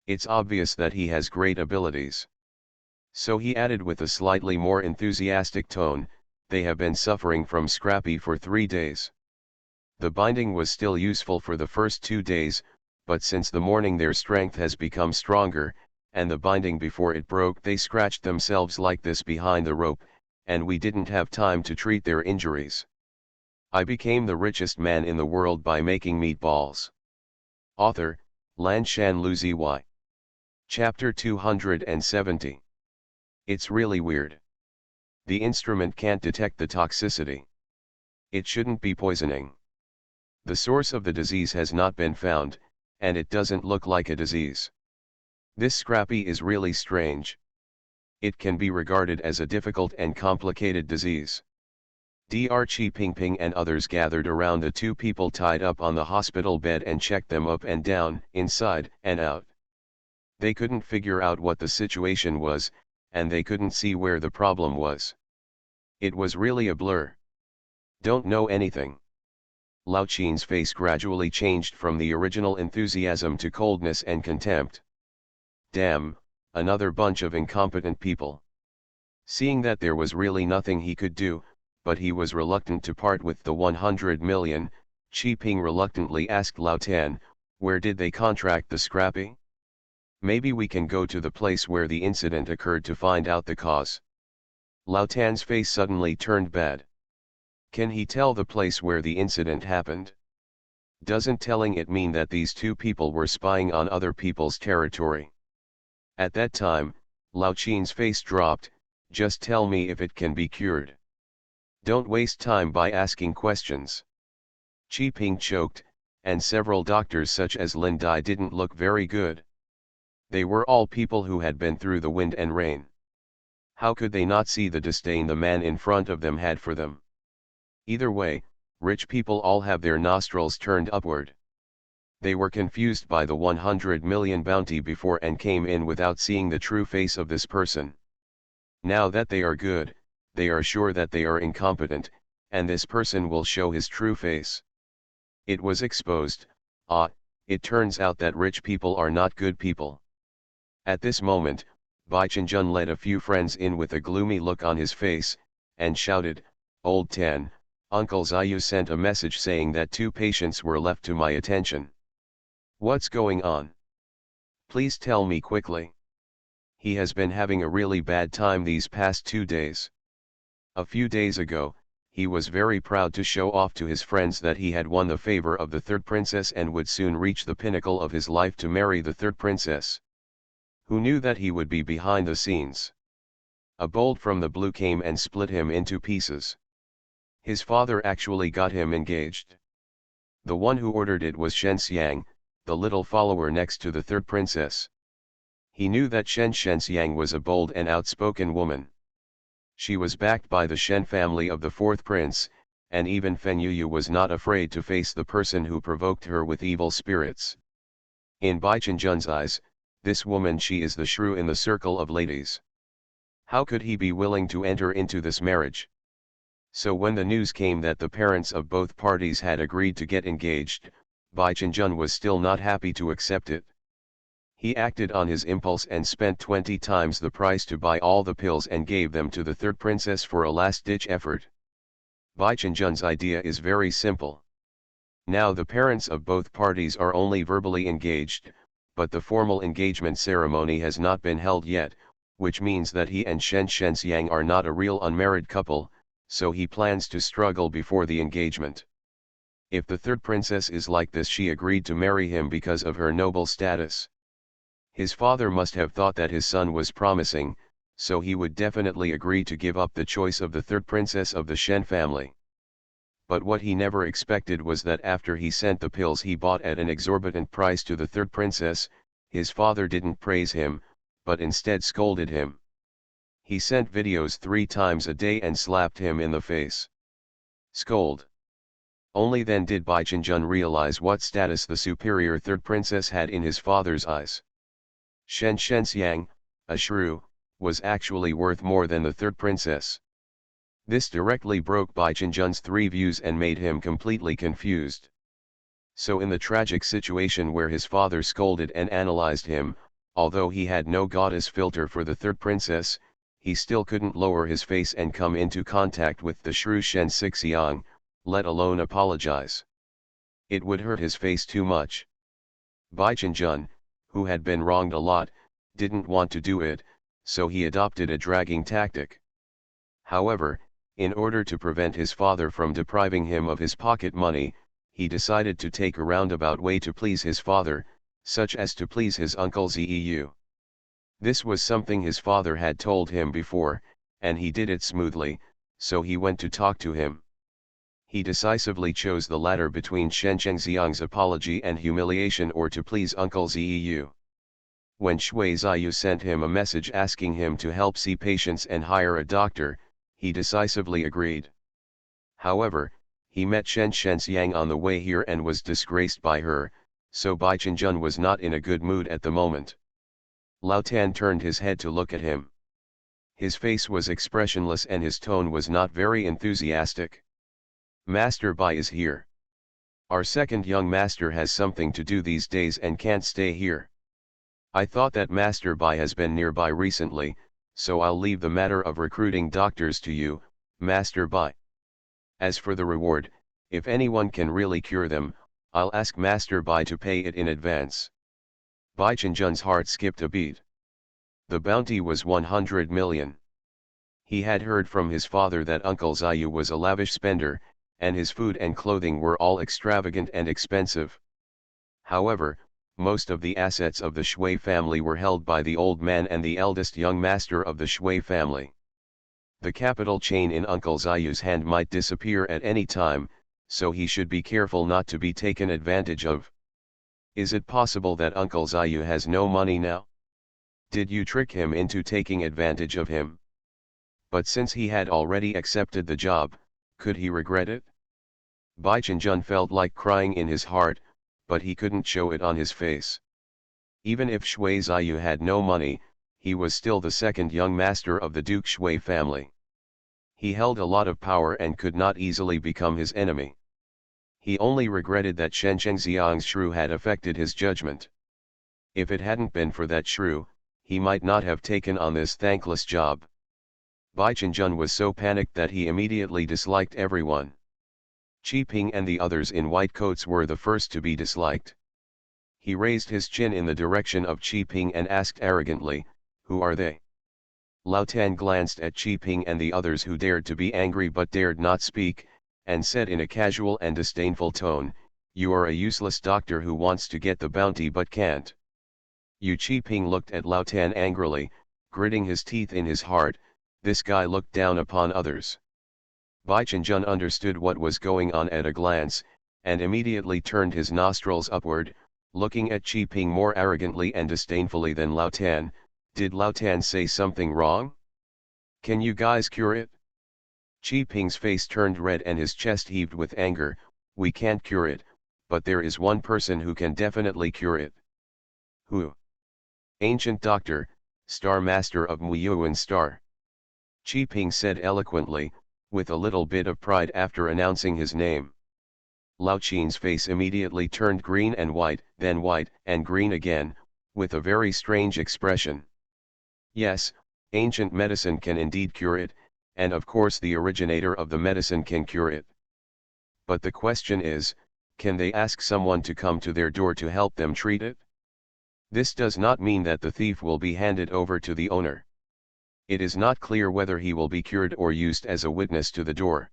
It's obvious that he has great abilities. So he added with a slightly more enthusiastic tone, they have been suffering from scrappy for 3 days. The binding was still useful for the first 2 days, but since the morning their strength has become stronger, and the binding before it broke they scratched themselves like this behind the rope, and we didn't have time to treat their injuries. I became the richest man in the world by making meatballs. Author, Lan Shan Lu Zy. Chapter 270. It's really weird. The instrument can't detect the toxicity. It shouldn't be poisoning. The source of the disease has not been found, and it doesn't look like a disease. This scrappy is really strange. It can be regarded as a difficult and complicated disease. Dr. Chi Pingping and others gathered around the two people tied up on the hospital bed and checked them up and down, inside and out. They couldn't figure out what the situation was, and they couldn't see where the problem was. It was really a blur. Don't know anything. Lao Qin's face gradually changed from the original enthusiasm to coldness and contempt. Damn, another bunch of incompetent people. Seeing that there was really nothing he could do, but he was reluctant to part with the 100 million, Qi Ping reluctantly asked Lao Tan, where did they contract the scrappy? Maybe we can go to the place where the incident occurred to find out the cause. Lao Tan's face suddenly turned bad. Can he tell the place where the incident happened? Doesn't telling it mean that these two people were spying on other people's territory? At that time, Lao Qin's face dropped. Just tell me if it can be cured. Don't waste time by asking questions. Qi Ping choked, and several doctors such as Lin Dai didn't look very good. They were all people who had been through the wind and rain. How could they not see the disdain the man in front of them had for them? Either way, rich people all have their nostrils turned upward. They were confused by the 100 million bounty before and came in without seeing the true face of this person. Now that they are good, they are sure that they are incompetent, and this person will show his true face. It was exposed. It turns out that rich people are not good people. At this moment, Bai Chenjun led a few friends in with a gloomy look on his face, and shouted, Old Tan, Uncle Ziyu sent a message saying that 2 patients were left to my attention. What's going on? Please tell me quickly. He has been having a really bad time these past 2 days. A few days ago, he was very proud to show off to his friends that he had won the favor of the third princess and would soon reach the pinnacle of his life to marry the third princess. Who knew that he would be behind the scenes? A bolt from the blue came and split him into pieces. His father actually got him engaged. The one who ordered it was Shen Xiang, the little follower next to the third princess. He knew that Shen Xiang was a bold and outspoken woman. She was backed by the Shen family of the fourth prince, and even Fen Yuyu was not afraid to face the person who provoked her with evil spirits. In Bai Chenjun's eyes, this woman she is the shrew in the circle of ladies. How could he be willing to enter into this marriage? So when the news came that the parents of both parties had agreed to get engaged, Bai Chenjun was still not happy to accept it. He acted on his impulse and spent 20 times the price to buy all the pills and gave them to the third princess for a last-ditch effort. Bai Chenjun's idea is very simple. Now the parents of both parties are only verbally engaged, but the formal engagement ceremony has not been held yet, which means that he and Shen Xiang are not a real unmarried couple, so he plans to struggle before the engagement. If the third princess is like this, she agreed to marry him because of her noble status. His father must have thought that his son was promising, so he would definitely agree to give up the choice of the third princess of the Shen family. But what he never expected was that after he sent the pills he bought at an exorbitant price to the third princess, his father didn't praise him, but instead scolded him. He sent videos 3 times a day and slapped him in the face. Scold. Only then did Bai Chenjun realize what status the superior third princess had in his father's eyes. Shen Shenxiang, a shrew, was actually worth more than the third princess. This directly broke Bai Chenjun's three views and made him completely confused. So in the tragic situation where his father scolded and analyzed him, although he had no goddess filter for the third princess, he still couldn't lower his face and come into contact with the shrew Shen Sixiang, let alone apologize. It would hurt his face too much. Bai Chenjun, who had been wronged a lot, didn't want to do it, so he adopted a dragging tactic. However, in order to prevent his father from depriving him of his pocket money, he decided to take a roundabout way to please his father, such as to please his uncle Zeu. This was something his father had told him before, and he did it smoothly, so he went to talk to him. He decisively chose the latter between Shen Chengxiang's apology and humiliation or to please Uncle Zeu. When Shui Ziyu sent him a message asking him to help see patients and hire a doctor, he decisively agreed. However, he met Shen Shenxiang on the way here and was disgraced by her, so Bai Chenjun was not in a good mood at the moment. Lao Tan turned his head to look at him. His face was expressionless and his tone was not very enthusiastic. Master Bai is here. Our second young master has something to do these days and can't stay here. I thought that Master Bai has been nearby recently, so I'll leave the matter of recruiting doctors to you, Master Bai. As for the reward, if anyone can really cure them, I'll ask Master Bai to pay it in advance. Bai Chenjun's heart skipped a beat. The bounty was 100 million. He had heard from his father that Uncle Ziyu was a lavish spender, and his food and clothing were all extravagant and expensive. However, most of the assets of the Shui family were held by the old man and the eldest young master of the Shui family. The capital chain in Uncle Ziyu's hand might disappear at any time, so he should be careful not to be taken advantage of. Is it possible that Uncle Ziyu has no money now? Did you trick him into taking advantage of him? But since he had already accepted the job, could he regret it? Bai Chenjun felt like crying in his heart, but he couldn't show it on his face. Even if Shui Ziyu had no money, he was still the second young master of the Duke Shui family. He held a lot of power and could not easily become his enemy. He only regretted that Shen Chengxiang's shrew had affected his judgment. If it hadn't been for that shrew, he might not have taken on this thankless job. Bai Chenjun was so panicked that he immediately disliked everyone. Qi Ping and the others in white coats were the first to be disliked. He raised his chin in the direction of Qi Ping and asked arrogantly, "Who are they?" Lao Tan glanced at Qi Ping and the others who dared to be angry but dared not speak, and said in a casual and disdainful tone, "You are a useless doctor who wants to get the bounty but can't." Yu Qi Ping looked at Lao Tan angrily, gritting his teeth in his heart. This guy looked down upon others. Bai Chenjun understood what was going on at a glance, and immediately turned his nostrils upward, looking at Qi Ping more arrogantly and disdainfully than Lao Tan. Did Lao Tan say something wrong? Can you guys cure it? Qi Ping's face turned red and his chest heaved with anger. We can't cure it, but there is one person who can definitely cure it. Who? Ancient doctor, Star Master of Muyuan Star. Qi Ping said eloquently, with a little bit of pride after announcing his name. Lao Qin's face immediately turned green and white, then white and green again, with a very strange expression. Yes, ancient medicine can indeed cure it, and of course the originator of the medicine can cure it. But the question is, can they ask someone to come to their door to help them treat it? This does not mean that the thief will be handed over to the owner. It is not clear whether he will be cured or used as a witness to the door.